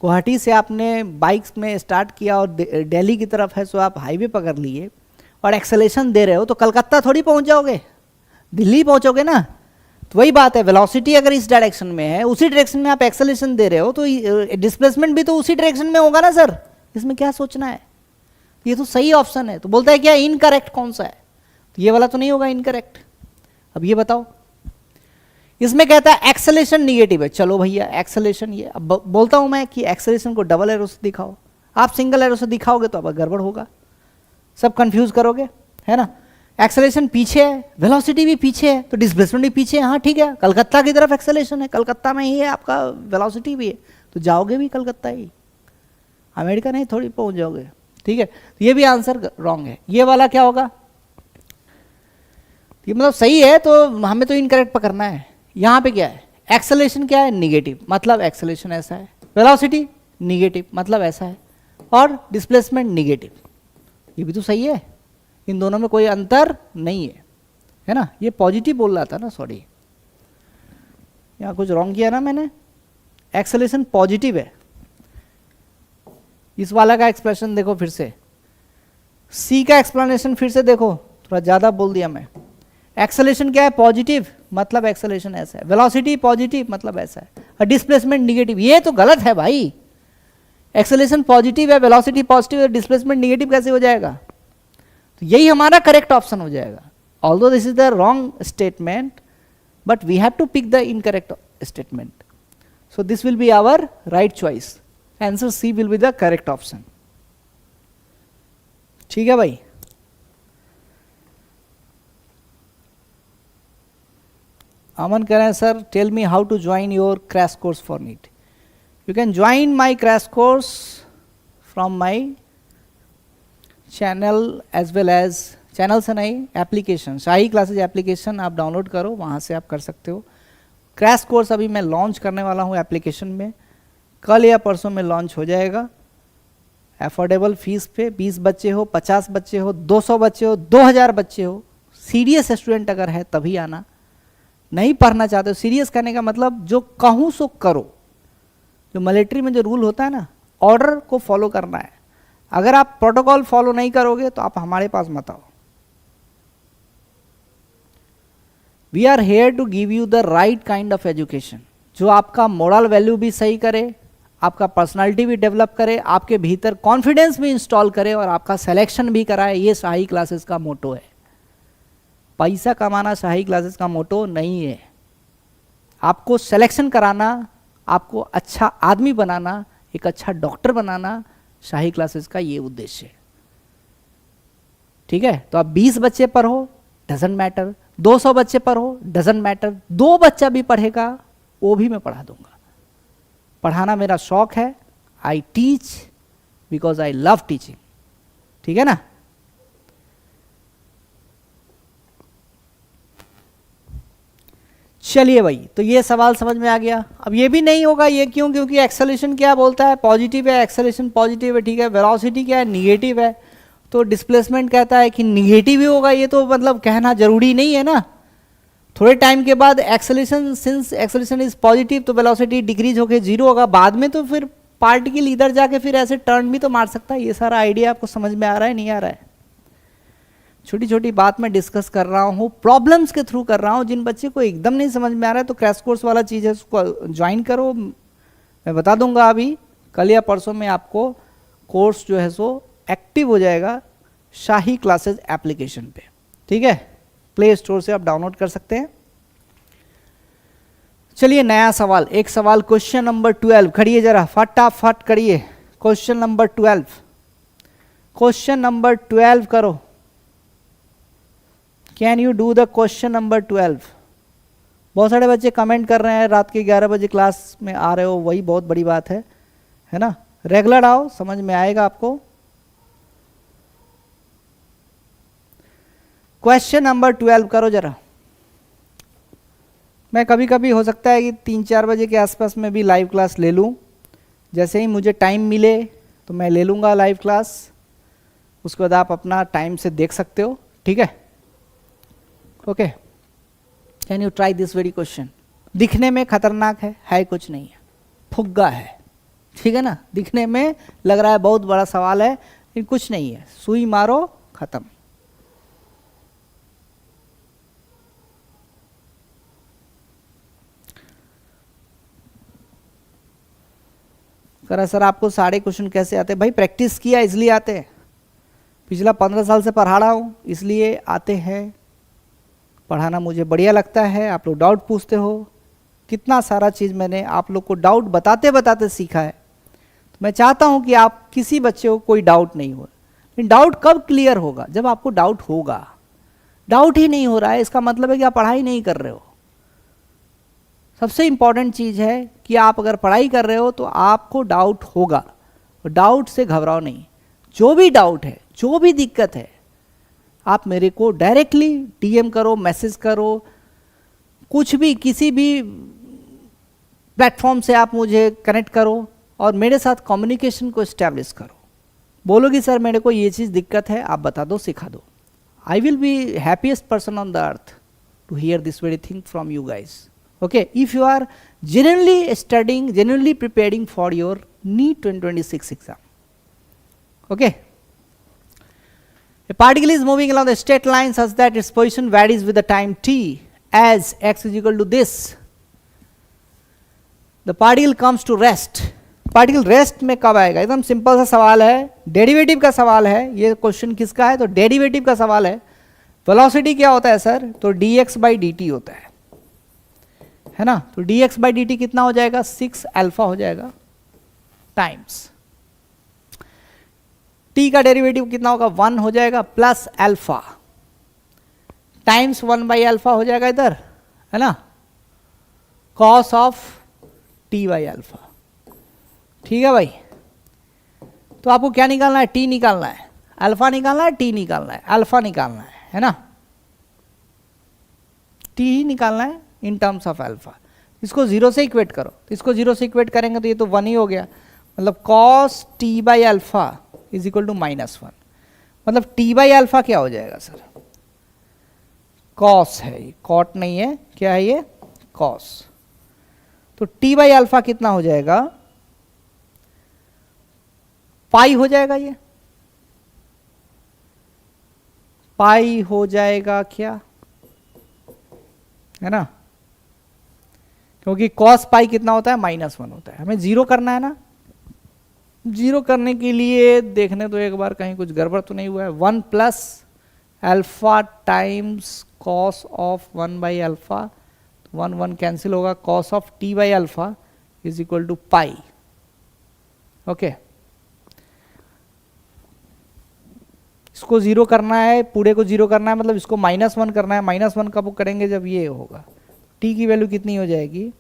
गुवाहाटी से आपने बाइक्स में स्टार्ट किया और दिल्ली की तरफ है, सो आप हाईवे पकड़ लिए और एक्सेलरेशन दे रहे हो, तो कलकत्ता थोड़ी पहुंच जाओगे, दिल्ली पहुंचोगे ना। तो वही बात है, वेलोसिटी अगर इस डायरेक्शन में है, उसी डायरेक्शन में आप एक्सेलरेशन दे रहे हो, तो डिस्प्लेसमेंट भी तो उसी डायरेक्शन में होगा ना सर, इसमें क्या सोचना है? ये तो सही ऑप्शन है। तो बोलता है क्या इनकरेक्ट कौन सा है? तो ये वाला तो नहीं होगा इनकरेक्ट। अब ये बताओ इसमें कहता है एक्सेलेरेशन निगेटिव है, चलो भैया एक्सेलेरेशन ये, अब बोलता हूं मैं कि एक्सेलेरेशन को डबल एरो से दिखाओ, आप सिंगल एरो से दिखाओगे तो अब गड़बड़ होगा, सब कंफ्यूज करोगे, है ना। एक्सेलेरेशन पीछे है, वेलोसिटी भी पीछे है, तो डिस्प्लेसमेंट भी पीछे है, हाँ ठीक है, कलकत्ता की तरफ एक्सेलेरेशन है, कलकत्ता में ही है आपका, वेलोसिटी भी है, तो जाओगे भी कलकत्ता ही, अमेरिका नहीं थोड़ी पहुंच जाओगे, ठीक है। तो ये भी आंसर रॉन्ग है। ये वाला क्या होगा, ये मतलब सही है तो हमें तो इनकरेक्ट पकड़ना है। यहाँ पे क्या है, एक्सेलेरेशन क्या है, निगेटिव, मतलब एक्सेलेरेशन ऐसा है, वेलोसिटी निगेटिव मतलब ऐसा है, और डिस्प्लेसमेंट निगेटिव, ये भी तो सही है, इन दोनों में कोई अंतर नहीं है ना। ये पॉजिटिव बोल रहा था ना, सॉरी यहाँ कुछ रॉन्ग किया ना मैंने, एक्सेलेरेशन पॉजिटिव है। इस वाला का एक्सप्रेशन देखो फिर से, सी का एक्सप्लेनेशन फिर से देखो, थोड़ा ज़्यादा बोल दिया मैं। एक्सेलेरेशन क्या है, पॉजिटिव मतलब एक्सेलेरेशन ऐसा है, वेलोसिटी पॉजिटिव मतलब ऐसा है, और डिस्प्लेसमेंट निगेटिव, ये तो गलत है भाई। एक्सेलेरेशन पॉजिटिव है, वेलोसिटी पॉजिटिव है, डिस्प्लेसमेंट निगेटिव कैसे हो जाएगा, तो यही हमारा करेक्ट ऑप्शन हो जाएगा। Although this is the wrong statement, but we have to pick the incorrect statement, so this will be our right choice, answer C will be the correct option. ठीक है भाई। अमन कह रहे हैं sir tell me how to join your crash course for NEET. You can join my crash course from my channel as well as, channel से नहीं, application, Shahi classes application आप download करो, वहाँ से आप कर सकते हो। क्रैश कोर्स अभी मैं लॉन्च करने वाला हूँ एप्लीकेशन में, कल या परसों में लॉन्च हो जाएगा। अफोर्डेबल फीस पे, 20 बच्चे हो, 50 बच्चे हो, 200 बच्चे हो, 2000 बच्चे हो, सीरियस स्टूडेंट अगर है तभी आना, नहीं पढ़ना चाहते हो, सीरियस करने का मतलब जो कहूँ सो करो, जो मिलिट्री में जो रूल होता है ना, ऑर्डर को फॉलो करना है। अगर आप प्रोटोकॉल फॉलो नहीं करोगे तो आप हमारे पास मत आओ। We are here to give you the right kind of education, जो आपका मोरल वैल्यू भी सही करे, आपका पर्सनालिटी भी डेवलप करे, आपके भीतर कॉन्फिडेंस भी इंस्टॉल करे, और आपका सिलेक्शन भी कराए। ये शाही क्लासेस का मोटो है। पैसा कमाना शाही क्लासेस का मोटो नहीं है, आपको सिलेक्शन कराना, आपको अच्छा आदमी बनाना, एक अच्छा डॉक्टर बनाना, शाही क्लासेस का ये उद्देश्य है। ठीक है, तो आप 20 बच्चे पर हो डजंट मैटर, 200 बच्चे पर हो डजंट मैटर, 2 बच्चा भी पढ़ेगा वो भी मैं पढ़ा दूंगा। पढ़ाना मेरा शौक है, I teach because I love teaching. ठीक है ना। चलिए भाई, तो ये सवाल समझ में आ गया। अब ये भी नहीं होगा, ये क्यों, क्योंकि एक्सेलेरेशन क्या बोलता है, पॉजिटिव है, एक्सेलेरेशन पॉजिटिव है, ठीक है। वेलोसिटी क्या है, निगेटिव है, तो डिस्प्लेसमेंट कहता है कि निगेटिव ही होगा। ये तो मतलब कहना जरूरी नहीं है ना। थोड़े टाइम के बाद acceleration, since acceleration is positive, तो वेलोसिटी डिक्रीज होकर 0 होगा बाद में, तो फिर पार्टिकल इधर जाके फिर ऐसे टर्न भी तो मार सकता है। ये सारा आइडिया आपको समझ में आ रहा है, नहीं आ रहा है? छोटी छोटी बात मैं डिस्कस कर रहा हूँ, प्रॉब्लम्स के थ्रू कर रहा हूँ। जिन बच्चे को एकदम नहीं समझ में आ रहा है तो क्रैश कोर्स वाला चीज़ है, उसको ज्वाइन करो। मैं बता दूंगा अभी कल या परसों में आपको कोर्स जो है सो एक्टिव हो जाएगा शाही क्लासेज एप्लीकेशन पे। ठीक है, प्ले स्टोर से आप डाउनलोड कर सकते हैं। चलिए नया सवाल, एक सवाल क्वेश्चन नंबर 12, खड़िए जरा फटाफट करिए। क्वेश्चन नंबर 12, क्वेश्चन नंबर 12 करो। Can you do the question number 12? बहुत सारे बच्चे कमेंट कर रहे हैं, रात के 11 बजे क्लास में आ रहे हो, वही बहुत बड़ी बात है ना। रेगुलर आओ, समझ में आएगा आपको। क्वेश्चन नंबर 12 करो जरा। मैं कभी कभी हो सकता है कि 3-4 बजे के आसपास में भी लाइव क्लास ले लूँ। जैसे ही मुझे टाइम मिले तो मैं ले लूँगा लाइव क्लास, उसके बाद आप अपना टाइम से देख सकते हो। ठीक है, okay. Can you try this very question? दिखने में खतरनाक है कुछ नहीं है, फुग्गा है। ठीक है ना, दिखने में लग रहा है बहुत बड़ा सवाल है, लेकिन कुछ नहीं है, सुई मारो खत्म। सर आपको सारे क्वेश्चन कैसे आते हैं? भाई प्रैक्टिस किया इसलिए आते हैं, पिछला 15 साल से पढ़ा रहा हूँ इसलिए आते हैं। पढ़ाना मुझे बढ़िया लगता है, आप लोग डाउट पूछते हो, कितना सारा चीज़ मैंने आप लोग को डाउट बताते बताते सीखा है। तो मैं चाहता हूँ कि आप किसी बच्चे को कोई डाउट नहीं हो। लेकिन डाउट कब क्लियर होगा? जब आपको डाउट होगा। डाउट ही नहीं हो रहा है इसका मतलब है कि आप पढ़ाई नहीं कर रहे हो। सबसे इंपॉर्टेंट चीज़ है कि आप अगर पढ़ाई कर रहे हो तो आपको डाउट होगा, और डाउट से घबराओ नहीं। जो भी डाउट है, जो भी दिक्कत है, आप मेरे को डायरेक्टली डीएम करो, मैसेज करो, कुछ भी किसी भी प्लेटफॉर्म से आप मुझे कनेक्ट करो और मेरे साथ कम्युनिकेशन को इस्टेब्लिश करो। बोलो कि सर मेरे को ये चीज़ दिक्कत है, आप बता दो, सिखा दो। I will be happiest person on the earth to hear this very thing from you guys. Okay, if you are genuinely studying, genuinely preparing for your NEET 2026 exam. Okay. A particle is moving along the straight line such that its position varies with the time t as x is equal to this. The particle comes to rest. Particle rest में कब आएगा? एकदम simple सा सवाल है, derivative का सवाल है। ये क्वेश्चन किसका है? तो डेरिवेटिव का सवाल है। वेलोसिटी क्या होता है सर? तो dx/dt होता है ना। तो dx/dt कितना हो जाएगा? 6 अल्फा हो जाएगा टाइम्स t का डेरिवेटिव कितना होगा? 1 हो जाएगा प्लस अल्फा टाइम्स 1/अल्फा हो जाएगा इधर, है ना, कॉस ऑफ t/अल्फा। ठीक है भाई। तो आपको क्या निकालना है? t निकालना है, अल्फा निकालना है, t निकालना है, अल्फा निकालना है ना। t ही निकालना है इन टर्म्स ऑफ अल्फा। इसको 0 से इक्वेट करो, तो इसको 0 से इक्वेट करेंगे तो ये तो 1 ही हो गया। मतलब cos t/अल्फा इज इक्वल टू -1। मतलब t/अल्फा क्या हो जाएगा सर? cos है, ये cot नहीं है, क्या है ये? cos। तो t/अल्फा कितना हो जाएगा? पाई हो जाएगा, ये पाई हो जाएगा क्या, है ना, क्योंकि cos पाई कितना होता है? -1 होता है। हमें 0 करना है ना। 0 करने के लिए देखने तो एक बार कहीं कुछ गड़बड़ तो नहीं हुआ है। 1 plus alpha times cos of 1/अल्फा, 1 कैंसिल होगा, cos ऑफ t/अल्फा is equal to pi. Okay, इसको 0 करना है, पूरे को 0 करना है, मतलब इसको -1 करना है। -1 कब करेंगे? जब ये होगा। t की वैल्यू कितनी हो जाएगी?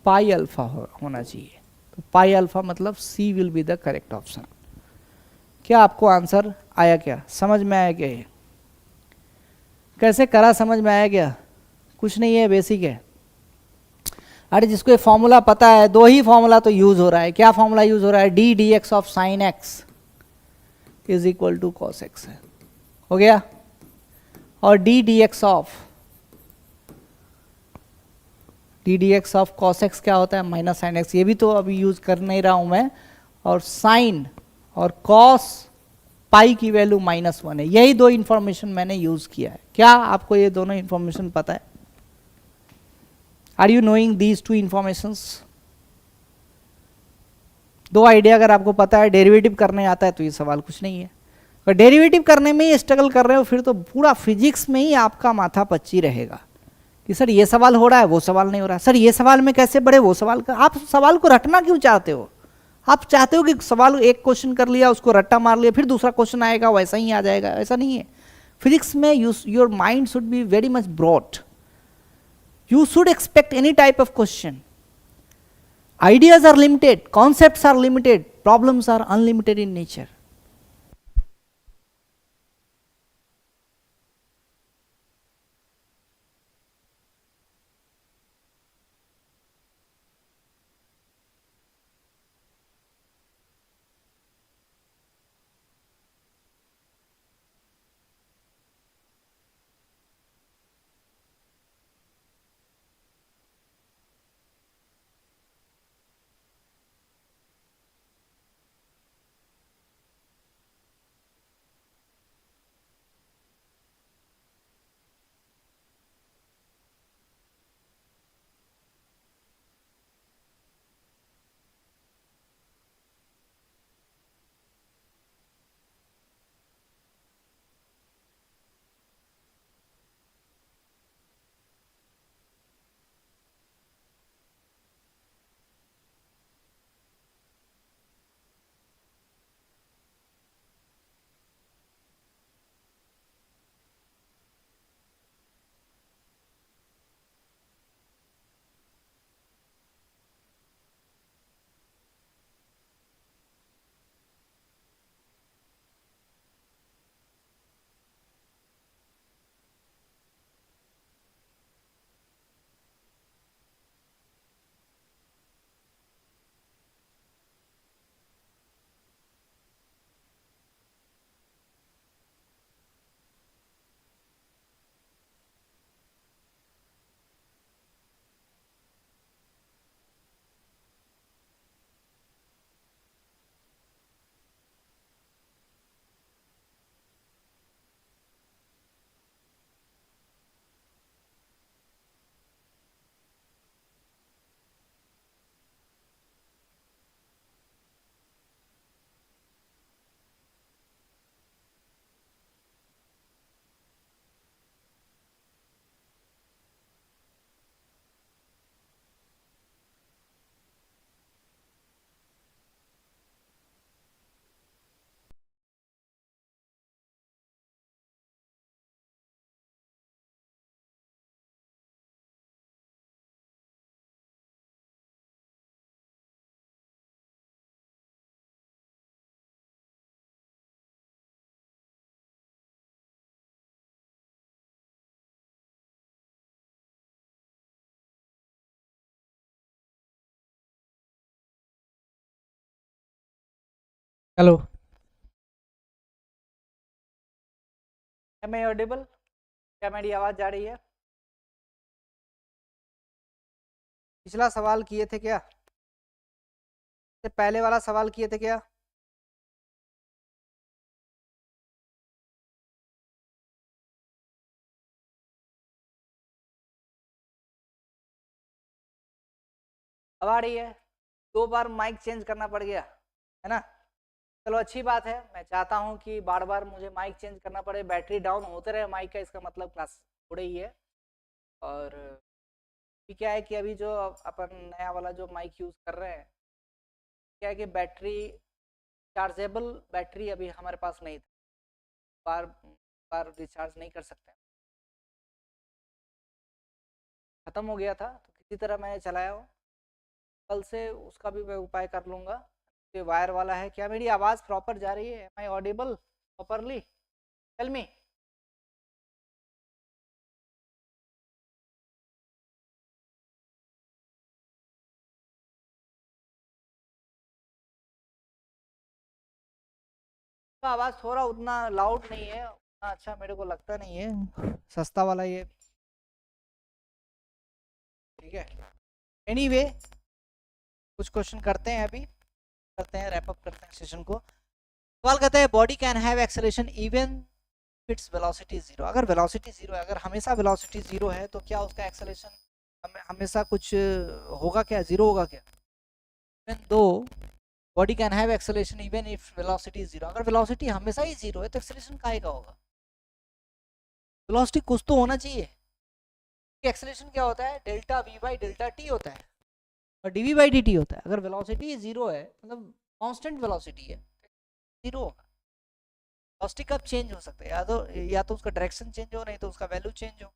पाई अल्फा होना चाहिए। तो पाई अल्फा मतलब C will be the correct option. क्या आपको आंसर आया? क्या समझ में आया? क्या ये कैसे करा? समझ में आया क्या? कुछ नहीं है, बेसिक है। अरे जिसको ये फॉर्मूला पता है, 2 ही फॉर्मूला तो यूज हो रहा है। क्या फॉर्मूला यूज हो रहा है? d dx of sine x is equal to cos x है, हो गया। और d dx of cos x क्या होता है? Minus sine x। ये भी तो अभी यूज कर नहीं रहा हूं मैं। और साइन और cos पाई की वैल्यू -1 है। यही 2 इंफॉर्मेशन मैंने यूज किया है। क्या आपको ये दोनों इंफॉर्मेशन पता है? Are you knowing these 2 informations? 2 idea अगर आपको पता है, डेरिवेटिव करने आता है, तो ये सवाल कुछ नहीं है। अगर डेरिवेटिव करने में ही स्ट्रगल कर रहे हो, फिर तो पूरा फिजिक्स में ही आपका माथा पच्ची रहेगा कि सर ये सवाल हो रहा है, वो सवाल नहीं हो रहा है, सर ये सवाल में कैसे बढ़े, वो सवाल का। आप सवाल को रटना क्यों चाहते हो? आप चाहते हो कि सवाल एक क्वेश्चन कर लिया, उसको रट्टा मार लिया, फिर दूसरा क्वेश्चन आएगा वैसा ही आ जाएगा। ऐसा नहीं है। फिजिक्स में your mind should be very much broad. You should expect any type of question. Ideas are limited, concepts are limited, problems are unlimited in nature. Hello, am I audible? क्या मेरी आवाज जा रही है? पिछला सवाल किए थे क्या? इससे पहले वाला सवाल किए थे क्या? अब आ रही है? 2 बार माइक चेंज करना पड़ गया है ना? चलो अच्छी बात है, मैं चाहता हूँ कि बार बार मुझे माइक चेंज करना पड़े, बैटरी डाउन होते रहे माइक का, इसका मतलब क्लास हो रही है। और अभी क्या है कि अभी जो अपन नया वाला जो माइक यूज़ कर रहे हैं, क्या है कि बैटरी, चार्जेबल बैटरी अभी हमारे पास नहीं था, बार बार रिचार्ज नहीं कर सकते, ख़त्म हो गया था, तो किसी तरह मैंने चलाया हो। कल से उसका भी मैं उपाय कर लूँगा। ये वायर वाला है। क्या मेरी आवाज़ प्रॉपर जा रही है? Am I audible properly? Tell me. तो आवाज़ थोड़ा उतना लाउड नहीं है, उतना अच्छा मेरे को लगता नहीं है, सस्ता वाला ये। ठीक है, एनीवे कुछ क्वेश्चन करते हैं, अभी करते हैं, रैप अप करते हैं सेशन को। सवाल कहते हैं body can have acceleration even its velocity zero. अगर वेलोसिटी जीरो है, अगर हमेशा वेलोसिटी जीरो है, तो क्या उसका एक्सेलरेशन हमेशा कुछ होगा क्या, जीरो होगा क्या? Even though body can have acceleration even if velocity zero, अगर वेलोसिटी हमेशा ही जीरो है तो एक्सेलरेशन काहे का होगा? वेलोसिटी कुछ तो होना चाहिए। एक्सेलरेशन क्या होता है? Delta we by delta T होता है और डीवी बाई डी टी होता है। अगर वेलोसिटी जीरो है, मतलब कांस्टेंट वेलोसिटी है, जीरो होगा। वेलोसिटी कब चेंज हो सकता है? या तो उसका डायरेक्शन चेंज हो, नहीं तो उसका वैल्यू चेंज हो।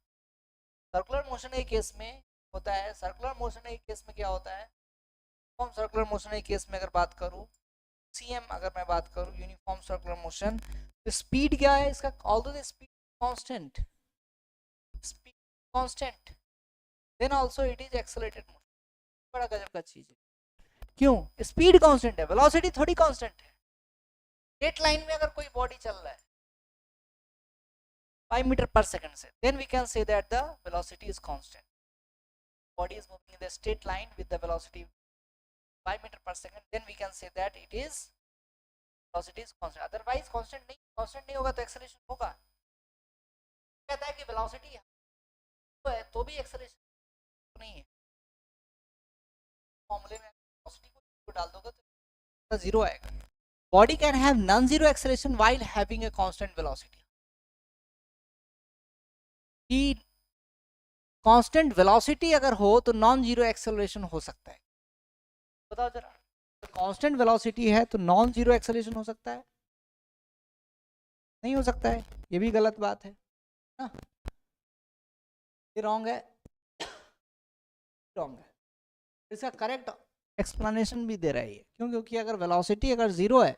सर्कुलर मोशन के केस में होता है, सर्कुलर मोशन के केस में क्या होता है? यूनिफॉर्म सर्कुलर मोशन के केस में अगर बात करूं, सीएम अगर मैं बात करूं, यूनिफॉर्म सर्कुलर मोशन, तो स्पीड क्या है इसका? Although the speed constant, speed constant, then also it is accelerated motion. बड़ा गजब का चीज है। क्यों? स्पीड कांस्टेंट है, वेलोसिटी थोड़ी कांस्टेंट है। स्ट्रेट लाइन में अगर कोई बॉडी चल रहा है 5 मीटर पर सेकंड से, then we can say that the velocity is constant. Body is moving in the straight line with the velocity 5 meter per second, then we can say that it is velocity is constant. Otherwise constant नहीं होगा तो acceleration होगा। कहता है कि velocity तो है तो भी acceleration तो नहीं है। फॉर्मूले में velocity को डाल दोगे तो जीरो आएगा। Body can have non-zero acceleration while having a constant velocity. कि कांस्टेंट वेलोसिटी अगर हो तो नॉन जीरो एक्सेलरेशन हो सकता है। बताओ जरा, तो कांस्टेंट वेलोसिटी है तो नॉन जीरो एक्सेलरेशन हो सकता है? नहीं हो सकता है, ये भी गलत बात है ना? ये रॉन्ग है, रॉन्ग है। इसका करेक्ट एक्सप्लेनेशन भी दे रहा है ये, क्यों? क्योंकि अगर वेलोसिटी अगर जीरो है,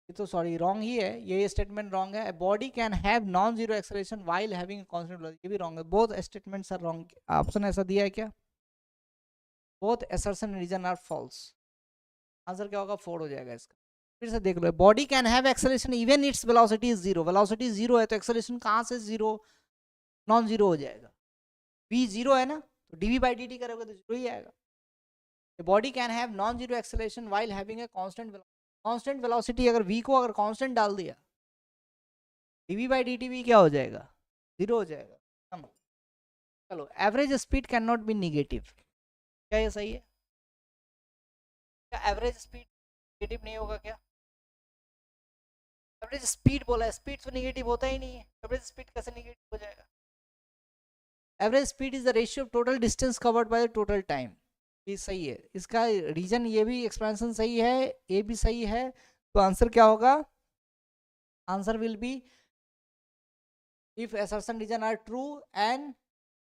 ये तो सॉरी रॉन्ग ही है, ये स्टेटमेंट रॉन्ग है। Body can have non zero acceleration while having constant velocity, ये भी रॉन्ग है। Both statements are wrong. Option ऐसा दिया है क्या? Both assertion reason are false. Answer क्या होगा? 4 हो जाएगा इसका। फिर से देख लो, body can have acceleration even its velocity is zero. Velocity zero है तो एक्सेलरेशन कहाँ से जीरो, नॉन जीरो हो जाएगा? v जीरो है ना, तो dv बाई dt करोगे तो जीरो ही आएगा। Body can have non zero acceleration while having a constant velocity. Constant velocity अगर v को अगर कांस्टेंट डाल दिया, dv बाई dt भी क्या हो जाएगा? जीरो हो जाएगा। चलो, average speed can not be negative, क्या ये सही है? क्या एवरेज स्पीड निगेटिव नहीं होगा क्या? एवरेज स्पीड बोला है, स्पीड तो निगेटिव होता ही नहीं है, एवरेज स्पीड कैसे निगेटिव हो जाएगा? Average speed is the ratio of total distance covered by the total time. ये सही है, इसका रीजन ये भी एक्सपेंशन सही है, ये भी सही है, तो आंसर क्या होगा? Answer will be if assertion reason are true and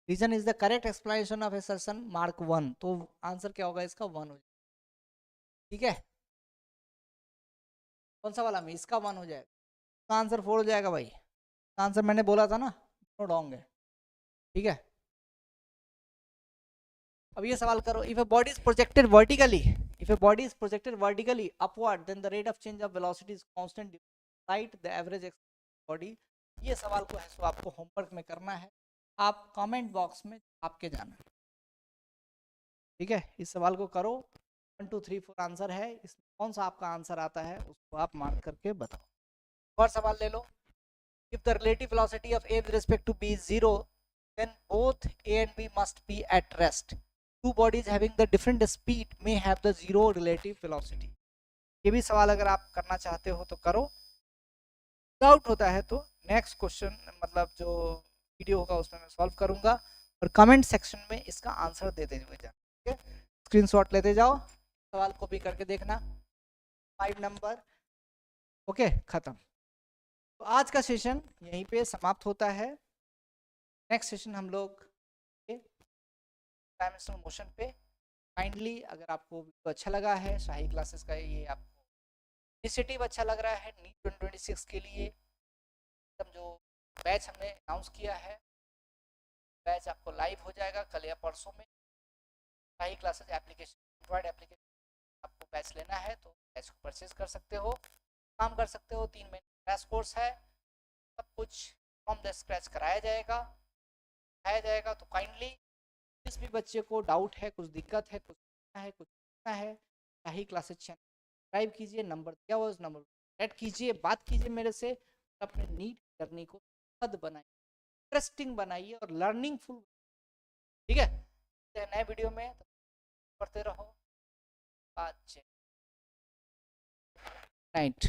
reason is the correct explanation of assertion mark 1, तो आंसर क्या होगा इसका? 1 हो जाएगा। ठीक है, कौन सा वाला में? इसका 1 हो जाएगा, इसका आंसर 4 हो जाएगा भाई। आंसर मैंने बोला था ना, नो रॉन्ग है। ठीक है, अब ये सवाल करो, if a body is projected vertically If a body is projected vertically upward, then the rate of change of velocity is constant. Right, the average body. ये सवाल को है सो आपको होमवर्क में करना है, आप कमेंट बॉक्स में आपके जाना, ठीक है। इस सवाल को करो, 1 2 3 4 आंसर है, इसमें कौन सा आपका आंसर आता है उसको आप मार्क करके बताओ। और सवाल ले लो, if the relative velocity of A with respect to B is 0, then both A and B must be at rest. Two bodies having the different speed may have the zero relative velocity. ये भी सवाल अगर आप करना चाहते हो तो करो, डाउट होता है तो नेक्स्ट क्वेश्चन मतलब जो वीडियो होगा उसमें मैं सॉल्व करूंगा, और कमेंट सेक्शन में इसका आंसर देते हुए जाना, ठीक है। स्क्रीनशॉट लेते जाओ, सवाल कॉपी करके देखना, 5 नंबर, ओके, खत्म। तो आज का सेशन यहीं पे समाप्त होता है। नेक्स्ट सेशन हम लोग डायमेंशनल मोशन पे। काइंडली अगर आपको वीडियो अच्छा लगा है, शाही क्लासेस का ये आपको इनिशिएटिव अच्छा लग रहा है नीट 2026 के लिए, तब जो बैच हमने अनाउंस किया है, बैच आपको लाइव हो जाएगा कल या परसों में। शाही क्लासेस एप्लीकेशन, एंड्रॉयड एप्लीकेशन, आपको बैच लेना है तो बैच को परचेज कर सकते हो, काम कर सकते हो। 3 महीने क्रैश कोर्स है, सब कुछ फ्रॉम द स्क्रैच कराया जाएगा, सिखाया जाएगा। तो काइंडली जिस भी बच्चे को डाउट है, कुछ दिक्कत है, कुछ है, कुछ पूछना है, शाही क्लासेस चैनल सब्सक्राइब कीजिए, नंबर दिया हुआ उस नंबर ऐड कीजिए, बात कीजिए मेरे से, अपने नीट जर्नी को सुखद बनाइए, इंटरेस्टिंग बनाइए और लर्निंगफुल, ठीक है। नए वीडियो में पढ़ते रहो, बात नाइट।